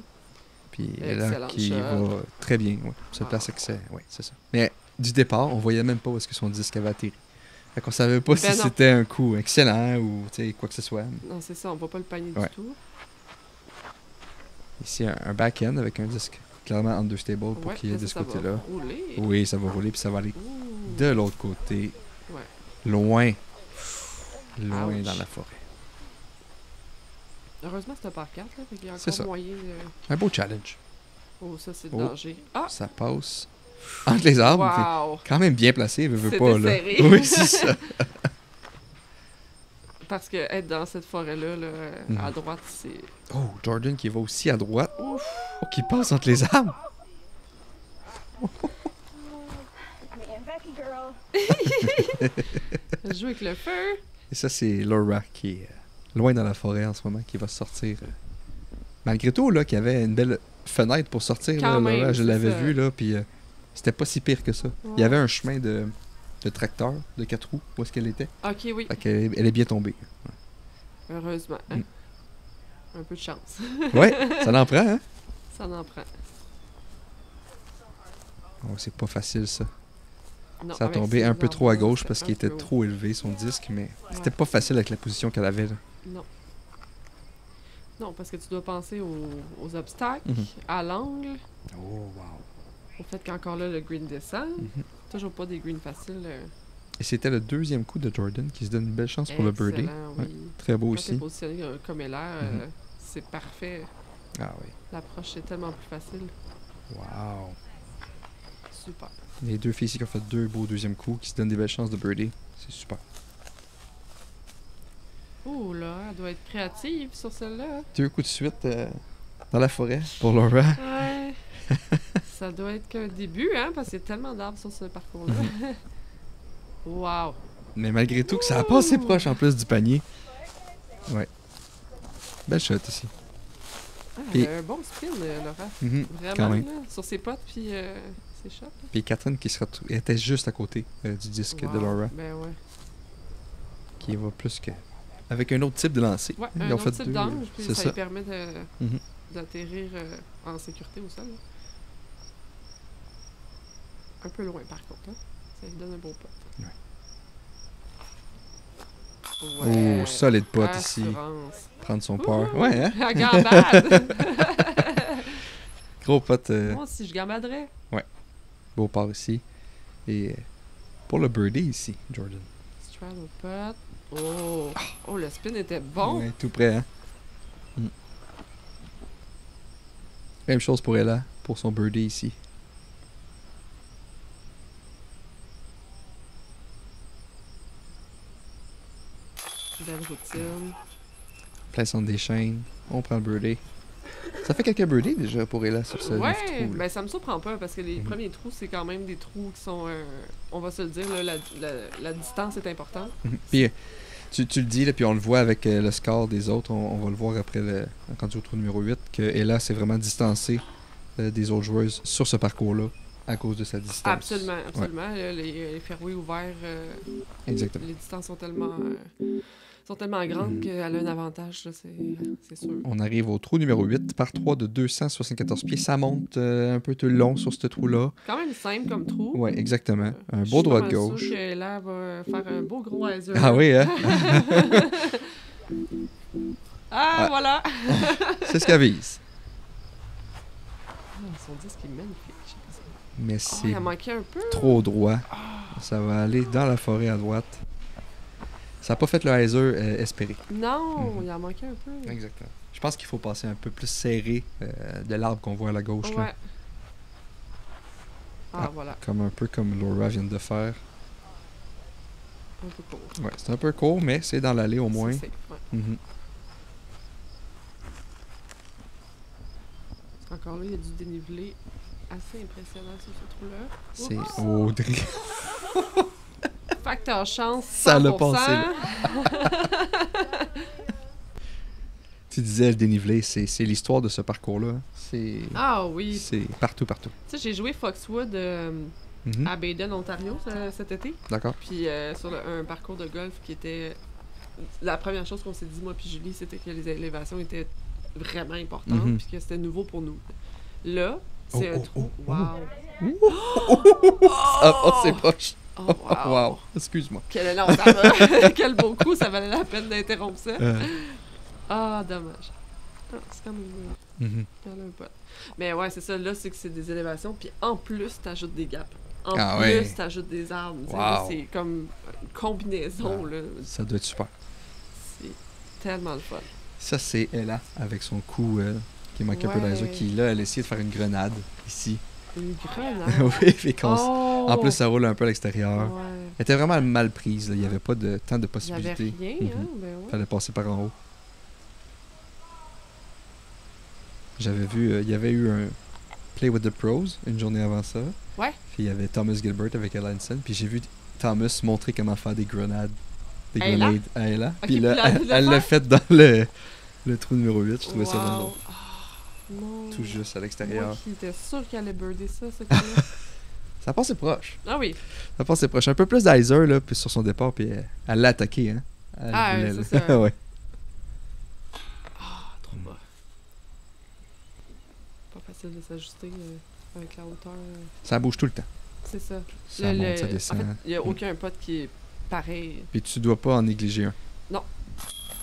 Speaker 1: Puis elle a
Speaker 2: Excellent
Speaker 1: qui
Speaker 2: shot.
Speaker 1: va très bien. Ouais. Se
Speaker 2: Ah.
Speaker 1: place excellent. Oui, c'est ça. Mais du départ, on voyait même pas où est-ce que son disque avait atterri. Fait qu'on savait pas si
Speaker 2: Ben non.
Speaker 1: c'était un coup excellent ou tu sais, quoi que ce soit.
Speaker 2: Non, c'est ça, on voit pas le panier
Speaker 1: Ouais.
Speaker 2: du tout.
Speaker 1: Ici, un back-end avec un disque clairement understable pour
Speaker 2: Ouais,
Speaker 1: qu'il y ait
Speaker 2: là,
Speaker 1: de ce
Speaker 2: ça va
Speaker 1: côté-là.
Speaker 2: rouler.
Speaker 1: Oui, ça va rouler, puis ça va aller
Speaker 2: Ouh.
Speaker 1: de l'autre côté.
Speaker 2: Ouais.
Speaker 1: Loin. Loin
Speaker 2: Ouch.
Speaker 1: dans la forêt.
Speaker 2: Heureusement, c'est un par 4, là, fait qu'il y a
Speaker 1: C'est
Speaker 2: encore
Speaker 1: ça.
Speaker 2: moyen de...
Speaker 1: Un beau challenge.
Speaker 2: Oh, ça, c'est le
Speaker 1: Oh.
Speaker 2: danger. Ah!
Speaker 1: Ça passe entre les arbres. Fait
Speaker 2: Wow!
Speaker 1: quand même bien placé, veut
Speaker 2: C'était
Speaker 1: pas, là.
Speaker 2: serré.
Speaker 1: Oui, c'est ça.
Speaker 2: Parce que être dans cette forêt-là, là,
Speaker 1: Mhm.
Speaker 2: à droite, c'est...
Speaker 1: Oh, Jordan qui va aussi à droite.
Speaker 2: Ouf!
Speaker 1: Oh, qui passe entre les arbres.
Speaker 4: Man, Becky girl.
Speaker 2: Elle joue avec le feu!
Speaker 1: Et ça, c'est Laura qui est loin dans la forêt en ce moment, qui va sortir. Malgré tout, là, qu'il y avait une belle fenêtre pour sortir, là,
Speaker 2: Quand même,
Speaker 1: Laura, je
Speaker 2: c'est
Speaker 1: l'avais
Speaker 2: ça.
Speaker 1: vu, là, puis c'était pas si pire que ça. Il y avait un chemin de tracteur, de 4 roues, où est-ce qu'elle était.
Speaker 2: Ok, oui.
Speaker 1: Fait qu'elle elle est bien tombée.
Speaker 2: Heureusement. hein.
Speaker 1: Mm.
Speaker 2: Un peu de chance.
Speaker 1: Ouais, ça l'en prend, hein?
Speaker 2: Ça en prend.
Speaker 1: Oh, c'est pas facile, ça.
Speaker 2: Non,
Speaker 1: Ça a
Speaker 2: avec
Speaker 1: tombé
Speaker 2: ces
Speaker 1: un peu trop à
Speaker 2: arbres-là,
Speaker 1: gauche
Speaker 2: c'est
Speaker 1: parce
Speaker 2: un
Speaker 1: qu'il était
Speaker 2: peu haut.
Speaker 1: trop élevé, son disque, mais c'était
Speaker 2: Ouais.
Speaker 1: pas facile avec la position qu'elle avait, là.
Speaker 2: Non. Non, parce que tu dois penser aux obstacles,
Speaker 1: Mhm.
Speaker 2: à l'angle,
Speaker 1: Oh, wow.
Speaker 2: au fait qu'encore là, le green descend.
Speaker 1: Mhm.
Speaker 2: Toujours pas des greens faciles.
Speaker 1: Et c'était le deuxième coup de Jordan qui se donne une belle chance pour le birdie.
Speaker 2: Excellent, oui.
Speaker 1: Très beau
Speaker 2: Quand t'es
Speaker 1: aussi.
Speaker 2: positionné comme elle est,
Speaker 1: Mhm.
Speaker 2: c'est parfait.
Speaker 1: Ah oui.
Speaker 2: L'approche est tellement plus facile.
Speaker 1: Wow.
Speaker 2: Super.
Speaker 1: Les deux filles ici qui ont fait 2 beaux deuxièmes coups, qui se donnent des belles chances de birdie. C'est super.
Speaker 2: Oh là, elle doit être créative sur celle-là.
Speaker 1: 2 coups de suite dans la forêt pour Laura.
Speaker 2: Ouais. Ça doit être qu'un début, hein, parce qu'il y a tellement d'arbres sur ce parcours-là.
Speaker 1: Mhm.
Speaker 2: Wow.
Speaker 1: Mais malgré tout, que ça a passé proche en plus du panier. Ouais. Belle shot ici.
Speaker 2: Ah,
Speaker 1: Puis-
Speaker 2: elle a un bon spin, Laura.
Speaker 1: Mhm,
Speaker 2: Vraiment,
Speaker 1: quand même.
Speaker 2: là, sur ses potes, puis ses shots. là.
Speaker 1: Puis Catherine qui était juste à côté du disque de
Speaker 2: Wow.
Speaker 1: Laura,
Speaker 2: Ben ouais.
Speaker 1: qui va plus que avec un autre type de lancer.
Speaker 2: Ouais,
Speaker 1: Ils
Speaker 2: un
Speaker 1: ont
Speaker 2: autre
Speaker 1: fait
Speaker 2: type
Speaker 1: deux.
Speaker 2: d'angle, puis
Speaker 1: C'est
Speaker 2: ça
Speaker 1: ça.
Speaker 2: lui permet
Speaker 1: Mhm.
Speaker 2: d'atterrir en sécurité au sol. Un peu loin, par contre. Hein? Ça lui donne un beau pot. Ouais.
Speaker 1: Oh, solide pot ici.
Speaker 2: Assurance.
Speaker 1: Prendre son
Speaker 2: Ouh!
Speaker 1: par. Ouais, hein?
Speaker 2: La gambade!
Speaker 1: Gros pot.
Speaker 2: Moi aussi, je gambaderais.
Speaker 1: Beau par ici. Et pour le birdie ici, Jordan.
Speaker 2: Straddle putt. Oh! Oh, le spin était bon!
Speaker 1: Ouais, tout près, hein? Mm. Même chose pour Ella, pour son birdie ici.
Speaker 2: Belle routine.
Speaker 1: Plein centre des chaînes. On prend le birdie. Ça fait quelques birdies déjà pour Ella sur ce
Speaker 2: Ouais,
Speaker 1: trou.
Speaker 2: ben ça me surprend pas parce que les
Speaker 1: Mhm.
Speaker 2: premiers trous, c'est quand même des trous qui sont. On va se le dire, là, la distance est importante.
Speaker 1: Puis tu le dis, là, puis on le voit avec le score des autres. On va le voir après quand tu es au trou numéro 8, que Ella s'est vraiment distancée des autres joueuses sur ce parcours-là à cause de sa distance.
Speaker 2: Absolument, absolument. Les fairways ouverts,
Speaker 1: Exactement.
Speaker 2: les distances sont tellement grandes qu'elle a un avantage, là, c'est sûr.
Speaker 1: On arrive au trou numéro 8, par 3 de 274 pieds. Ça monte un peu tout le long sur ce trou-là.
Speaker 2: Quand même simple comme trou.
Speaker 1: Ouais, exactement. Un
Speaker 2: Je
Speaker 1: beau
Speaker 2: suis
Speaker 1: droit
Speaker 2: pas
Speaker 1: de
Speaker 2: mal
Speaker 1: gauche.
Speaker 2: sûre que là, elle va faire un beau gros hyzer.
Speaker 1: Ah oui, hein?
Speaker 2: Ah, voilà!
Speaker 1: C'est ce qu'elle vise.
Speaker 2: Son disque est magnifique. j'aime ça.
Speaker 1: Mais
Speaker 2: Oh,
Speaker 1: c'est
Speaker 2: il a manqué un peu.
Speaker 1: trop droit. Ça va aller dans la forêt à droite. Ça n'a pas fait le hyzer espéré.
Speaker 2: Non,
Speaker 1: Mhm.
Speaker 2: il en manquait un peu.
Speaker 1: Exactement. Je pense qu'il faut passer un peu plus serré de l'arbre qu'on voit à la gauche.
Speaker 2: Ouais.
Speaker 1: Là.
Speaker 2: Ah, voilà.
Speaker 1: Un peu comme Laura vient de faire.
Speaker 2: Un peu court.
Speaker 1: Ouais, c'est un peu court, mais c'est dans l'allée au moins.
Speaker 2: C'est safe, ouais.
Speaker 1: Mhm.
Speaker 2: Parce qu'encore là, il y a du dénivelé assez impressionnant sur ce trou-là.
Speaker 1: C'est
Speaker 2: Oups!
Speaker 1: Audrey.
Speaker 2: Facteur chance, 100%.
Speaker 1: Ça l'a passé, là. Tu disais le dénivelé, c'est l'histoire de ce parcours-là.
Speaker 2: Ah oui.
Speaker 1: C'est partout, partout.
Speaker 2: Tu sais, j'ai joué Foxwood
Speaker 1: Mhm.
Speaker 2: à Baden, Ontario, cet été.
Speaker 1: D'accord.
Speaker 2: Puis sur un parcours de golf qui était... La première chose qu'on s'est dit, moi puis Julie, c'était que les élévations étaient vraiment importantes,
Speaker 1: Mhm.
Speaker 2: puis que c'était nouveau pour nous. Là, c'est
Speaker 1: Oh,
Speaker 2: un
Speaker 1: oh,
Speaker 2: trou...
Speaker 1: oh,
Speaker 2: Wow!
Speaker 1: Ah, c'est proche.
Speaker 2: Oh,
Speaker 1: Wow.
Speaker 2: wow!
Speaker 1: Excuse-moi.
Speaker 2: Non, ça va. Quel beau coup, ça valait la peine d'interrompre ça.
Speaker 1: Euh,
Speaker 2: Ah, dommage. Ah, c'est quand même...
Speaker 1: mhm.
Speaker 2: Il y en a un pote. Mais ouais, c'est ça. Là, c'est que c'est des élévations. Puis en plus, t'ajoutes des gaps. En
Speaker 1: Ah
Speaker 2: plus,
Speaker 1: ouais.
Speaker 2: t'ajoutes des arbres. Tu sais,
Speaker 1: Wow.
Speaker 2: là, c'est comme une combinaison.
Speaker 1: Ah.
Speaker 2: Là.
Speaker 1: Ça doit être super.
Speaker 2: C'est tellement le fun.
Speaker 1: Ça, c'est Ella avec son coup qui manque un peu
Speaker 2: Ouais.
Speaker 1: d'hyzer, qui là, elle a essayé de faire une grenade ici.
Speaker 2: Une grenade.
Speaker 1: Oui, puis
Speaker 2: Oh!
Speaker 1: en plus, ça roule un peu à l'extérieur.
Speaker 2: Ouais.
Speaker 1: Elle était vraiment mal prise. Là. Il n'y avait pas de tant de
Speaker 2: Il y avait
Speaker 1: possibilités.
Speaker 2: rien,
Speaker 1: Mhm.
Speaker 2: hein? Ben ouais.
Speaker 1: Fallait passer par en haut. J'avais vu, il y avait eu un Play with the Pros une journée avant ça.
Speaker 2: Ouais.
Speaker 1: Puis il y avait Thomas Gilbert avec Ella Hansen. Puis j'ai vu Thomas montrer comment faire des grenades. Des
Speaker 2: À Ella?
Speaker 1: grenades à Ella.
Speaker 2: Ok,
Speaker 1: Puis là,
Speaker 2: puis là,
Speaker 1: elle
Speaker 2: elle l'a
Speaker 1: elle l'a fait dans le trou numéro 8. Je trouvais ça vraiment
Speaker 2: Wow.
Speaker 1: drôle.
Speaker 2: Ah, non.
Speaker 1: Tout juste à
Speaker 2: Moi
Speaker 1: l'extérieur.
Speaker 2: qui étais sûre qu'elle allait birder ça, ce coup-là.
Speaker 1: Ça passait proche.
Speaker 2: Ah oui.
Speaker 1: Ça passait proche. Un peu plus d'hyzer là, puis sur son départ. Puis elle l'a attaqué. Hein. Elle
Speaker 2: Ah,
Speaker 1: voulait,
Speaker 2: c'est
Speaker 1: là.
Speaker 2: ça.
Speaker 1: Ouais.
Speaker 2: Ah, trop bas. Pas facile de s'ajuster avec la hauteur.
Speaker 1: Ça bouge tout le temps.
Speaker 2: C'est ça.
Speaker 1: Ça monte, ça descend.
Speaker 2: En fait, il n'y a
Speaker 1: Mm.
Speaker 2: aucun pote qui est pareil.
Speaker 1: Puis tu dois pas en négliger un.
Speaker 2: Non.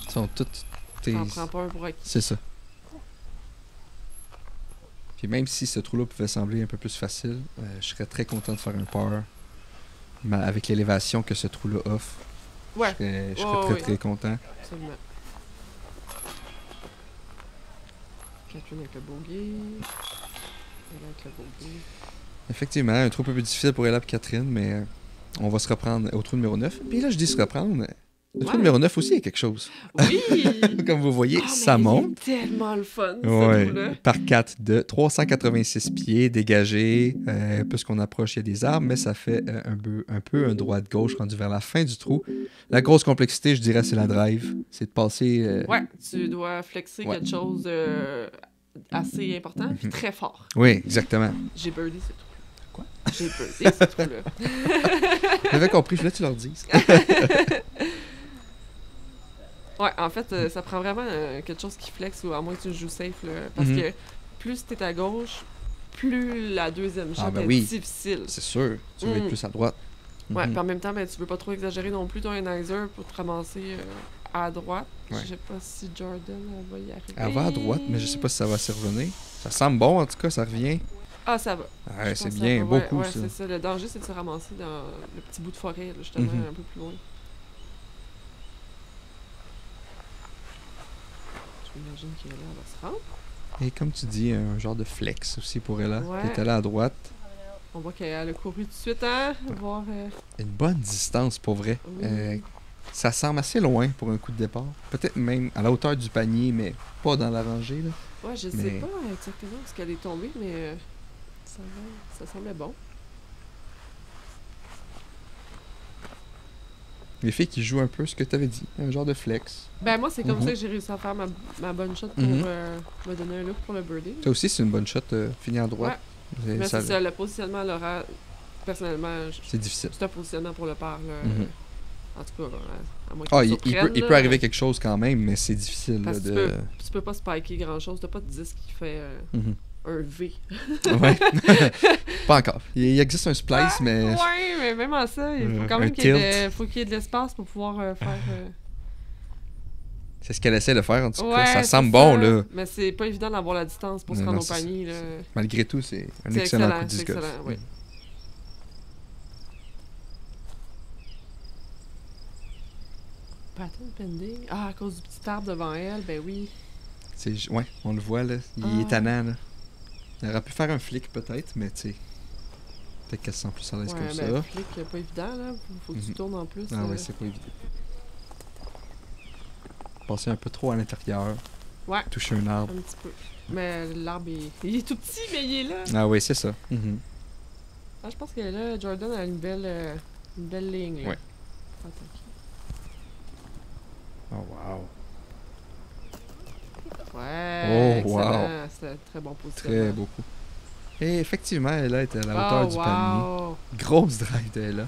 Speaker 1: Ils sont toutes.
Speaker 2: Tu n'en prends pas un pour acquis.
Speaker 1: C'est ça. Puis même si ce trou-là pouvait sembler un peu plus facile, je serais très content de faire un par. Mais avec l'élévation que ce trou-là offre,
Speaker 2: Ouais,
Speaker 1: je serais
Speaker 2: Ouais,
Speaker 1: très
Speaker 2: ouais.
Speaker 1: très content.
Speaker 2: absolument. Catherine avec le bogey. Elle avec le bogey.
Speaker 1: Effectivement, un trou un peu plus difficile pour Ella et Catherine, mais on va se reprendre au trou numéro 9. Puis là, je dis se reprendre. Le trou
Speaker 2: Ouais.
Speaker 1: numéro 9 aussi, il y a quelque chose.
Speaker 2: Oui!
Speaker 1: Comme vous voyez,
Speaker 2: Ah, mais
Speaker 1: ça monte.
Speaker 2: C'est tellement le fun, ce
Speaker 1: Ouais,
Speaker 2: trou-là.
Speaker 1: par 4 de 386 pieds dégagés. Plus qu'on approche, il y a des arbres, mais ça fait un peu un droite-gauche rendu vers la fin du trou. La grosse complexité, je dirais, c'est la drive. C'est de passer...
Speaker 2: Ouais, tu dois flexer
Speaker 1: Ouais.
Speaker 2: quelque chose assez important puis
Speaker 1: Mhm.
Speaker 2: très fort.
Speaker 1: Oui, exactement.
Speaker 2: J'ai birdé ce trou-là.
Speaker 1: Quoi?
Speaker 2: J'ai birdé ce trou-là.
Speaker 1: J'avais compris, je voulais que tu leur dises.
Speaker 2: Ouais, en fait, ça prend vraiment quelque chose qui flex, ou à moins que tu joues safe, là, parce
Speaker 1: Mhm.
Speaker 2: que plus t'es à gauche, plus la deuxième shot
Speaker 1: ben
Speaker 2: est
Speaker 1: oui.
Speaker 2: difficile.
Speaker 1: C'est sûr. Tu veux être plus à droite.
Speaker 2: Ouais,
Speaker 1: Mhm.
Speaker 2: puis en même temps, ben, tu veux pas trop exagérer non plus ton Enizer pour te ramasser à droite.
Speaker 1: Ouais.
Speaker 2: Je sais pas si Jordan va y arriver.
Speaker 1: Elle va à droite, mais je sais pas si ça va s'y revenir. Ça semble bon, en tout cas, ça revient.
Speaker 2: Ah, ça va.
Speaker 1: Ouais,
Speaker 2: Je
Speaker 1: c'est
Speaker 2: pense que
Speaker 1: bien,
Speaker 2: ça va.
Speaker 1: beaucoup,
Speaker 2: ouais,
Speaker 1: ça.
Speaker 2: c'est ça. Le danger, c'est de se ramasser dans le petit bout de forêt, là, justement,
Speaker 1: Mhm.
Speaker 2: un peu plus loin. Je m'imagine qu'elle va se rendre.
Speaker 1: Et comme tu dis, un genre de flex aussi pour elle.
Speaker 2: Ouais.
Speaker 1: Qui est allée à droite.
Speaker 2: On voit qu'elle a couru tout de suite, hein? Voir.
Speaker 1: Une bonne distance, pour vrai.
Speaker 2: Oui.
Speaker 1: Ça semble assez loin pour un coup de départ. Peut-être même à la hauteur du panier, mais pas dans la rangée. Là.
Speaker 2: Ouais, je sais
Speaker 1: Mais-
Speaker 2: pas exactement où est-ce qu'elle est tombée, mais ça semblait bon.
Speaker 1: Les filles qui jouent un peu ce que tu avais dit, un genre de flex.
Speaker 2: Ben, moi, c'est comme
Speaker 1: Mhm.
Speaker 2: ça que j'ai réussi à faire ma bonne shot pour
Speaker 1: Mhm.
Speaker 2: me donner un look pour le birdie.
Speaker 1: Ça aussi, c'est une bonne shot, finir à droite. Et
Speaker 2: Mais
Speaker 1: ça-
Speaker 2: c'est ça, le positionnement, Laura, personnellement,
Speaker 1: c'est difficile.
Speaker 2: c'est un positionnement pour le par, là.
Speaker 1: Mhm.
Speaker 2: En tout cas, à moins
Speaker 1: Ah,
Speaker 2: qu'il
Speaker 1: il peut arriver quelque chose quand même, mais c'est difficile là,
Speaker 2: Parce que
Speaker 1: de.
Speaker 2: tu peux pas spiker grand-chose. T'as pas de disque qui fait
Speaker 1: Mhm.
Speaker 2: un V.
Speaker 1: Ouais. Pas encore. Il existe un splice, mais.
Speaker 2: Ouais, mais même à ça, il faut quand
Speaker 1: un
Speaker 2: même qu'il y ait
Speaker 1: tilt.
Speaker 2: faut qu'il y ait de l'espace pour pouvoir faire...
Speaker 1: C'est ce qu'elle essaie de faire, en tout cas.
Speaker 2: Ouais,
Speaker 1: Ça
Speaker 2: c'est
Speaker 1: semble bon, là.
Speaker 2: Mais c'est pas évident d'avoir la distance pour se
Speaker 1: Non,
Speaker 2: rendre
Speaker 1: non,
Speaker 2: au panier, là.
Speaker 1: Malgré tout, c'est un
Speaker 2: C'est
Speaker 1: excellent coup
Speaker 2: excellent,
Speaker 1: de
Speaker 2: c'est
Speaker 1: disc golf.
Speaker 2: excellent, oui. Pattern pending. Ah, à cause du petit arbre devant elle, ben oui.
Speaker 1: Ouais, on le voit, là. Il
Speaker 2: Ah.
Speaker 1: est tannant, là. Il aurait pu faire un flick, peut-être, mais tu sais. Peut-être qu'elle se sent plus à l'aise
Speaker 2: Ouais,
Speaker 1: comme
Speaker 2: ben,
Speaker 1: ça.
Speaker 2: flic, pas évident, là. Faut que tu
Speaker 1: Mhm.
Speaker 2: tournes en plus.
Speaker 1: Ah ouais, c'est pas évident. Passer un peu trop à l'intérieur.
Speaker 2: Ouais.
Speaker 1: Toucher un arbre.
Speaker 2: Un petit peu. Mais l'arbre, il est tout petit, mais il est là.
Speaker 1: Ah oui, c'est ça. Mhm.
Speaker 2: Ah, je pense que là, Jordan a une belle ligne. Là.
Speaker 1: Ouais.
Speaker 2: Attends.
Speaker 1: Oh, wow.
Speaker 2: Ouais,
Speaker 1: Oh, wow.
Speaker 2: excellent. C'est un très bon positionnement.
Speaker 1: Très beaucoup. Et effectivement, elle là, est à la hauteur
Speaker 2: Oh,
Speaker 1: du panier.
Speaker 2: wow.
Speaker 1: Grosse drive de là.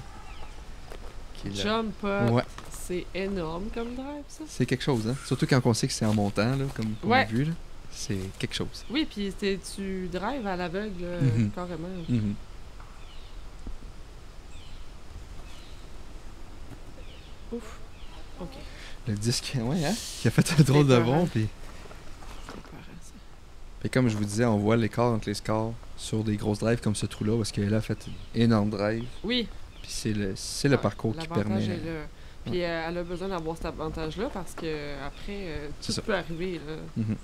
Speaker 1: Qui est là.
Speaker 2: Jump up.
Speaker 1: Ouais,
Speaker 2: C'est énorme comme drive, ça.
Speaker 1: c'est quelque chose, hein. Surtout quand on sait que c'est en montant, là, comme on a
Speaker 2: Ouais.
Speaker 1: vu, là. C'est quelque chose.
Speaker 2: Oui, puis tu drives à l'aveugle,
Speaker 1: Mhm.
Speaker 2: carrément.
Speaker 1: Mhm.
Speaker 2: Ouf. OK.
Speaker 1: Le disque, ouais, hein. Qui a fait un drôle de
Speaker 2: épeurant.
Speaker 1: bond, puis...
Speaker 2: C'est épeurant, ça.
Speaker 1: Puis comme je vous disais, on voit l'écart entre les scores sur des grosses drives comme ce trou-là, parce qu'elle a fait une énorme drive.
Speaker 2: Oui.
Speaker 1: Puis c'est le
Speaker 2: Ouais,
Speaker 1: parcours qui
Speaker 2: l'avantage
Speaker 1: permet...
Speaker 2: est là. Puis elle a besoin d'avoir cet avantage-là parce que après
Speaker 1: C'est
Speaker 2: tout
Speaker 1: ça.
Speaker 2: peut arriver. Là.
Speaker 1: Mhm.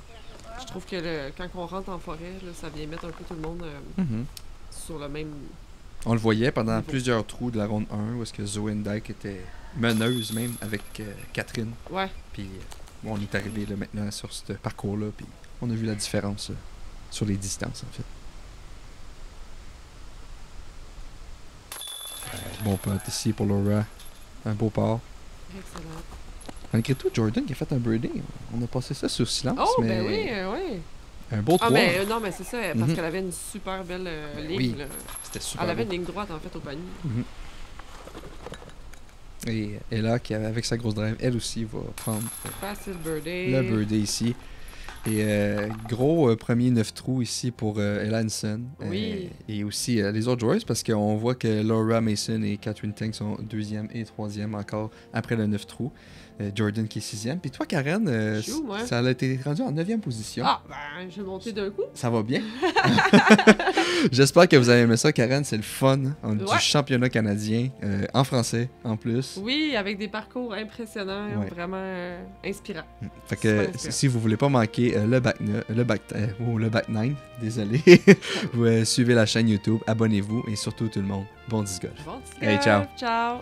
Speaker 2: Je trouve que quand on rentre en forêt, là, ça vient mettre un peu tout le monde
Speaker 1: Mhm.
Speaker 2: sur le même...
Speaker 1: On le voyait pendant
Speaker 2: Niveau.
Speaker 1: plusieurs trous de la ronde 1, où est-ce que Zoe Dyke était meneuse même avec Catherine.
Speaker 2: Ouais.
Speaker 1: Puis bon, on est arrivé là, maintenant sur ce parcours-là, puis on a vu la différence sur les distances, en fait. Bon pote ici pour Laura. Un beau part.
Speaker 2: Excellent.
Speaker 1: Malgré tout, Jordan qui a fait un birdie. On a passé ça sur silence,
Speaker 2: Oh,
Speaker 1: mais
Speaker 2: ben oui, oui.
Speaker 1: un beau 3.
Speaker 2: Ah, mais non, mais c'est ça, parce
Speaker 1: Mhm.
Speaker 2: qu'elle avait une super belle ligne.
Speaker 1: oui,
Speaker 2: Là.
Speaker 1: C'était super
Speaker 2: Elle avait
Speaker 1: beau.
Speaker 2: une ligne droite, en fait, au panier.
Speaker 1: Mhm. Et Ella, qui avec sa grosse drive, elle aussi va prendre
Speaker 2: Facile birdie.
Speaker 1: le birdie ici. Et gros premier 9 trous ici pour Ella Hansen.
Speaker 2: Oui.
Speaker 1: Et aussi les autres joueuses, parce qu'on voit que Laura Mason et Catherine Tang sont 2e et 3e encore après le 9 trous. Jordan qui est 6e. Puis toi, Karen,
Speaker 2: Je suis où, moi?
Speaker 1: ça a été rendu en 9e position.
Speaker 2: Ah, ben, j'ai monté d'un coup.
Speaker 1: Ça va bien. J'espère que vous avez aimé ça, Karen. C'est le fun du
Speaker 2: Ouais.
Speaker 1: championnat canadien, en français en plus.
Speaker 2: Oui, avec des parcours impressionnants,
Speaker 1: Ouais.
Speaker 2: vraiment inspirants.
Speaker 1: Fait que
Speaker 2: Super inspirant.
Speaker 1: si vous voulez pas manquer le back 9, désolé, vous suivez la chaîne YouTube, abonnez-vous et surtout tout le monde, bon disc golf.
Speaker 2: Bon,
Speaker 1: Hey, ciao.
Speaker 2: Ciao.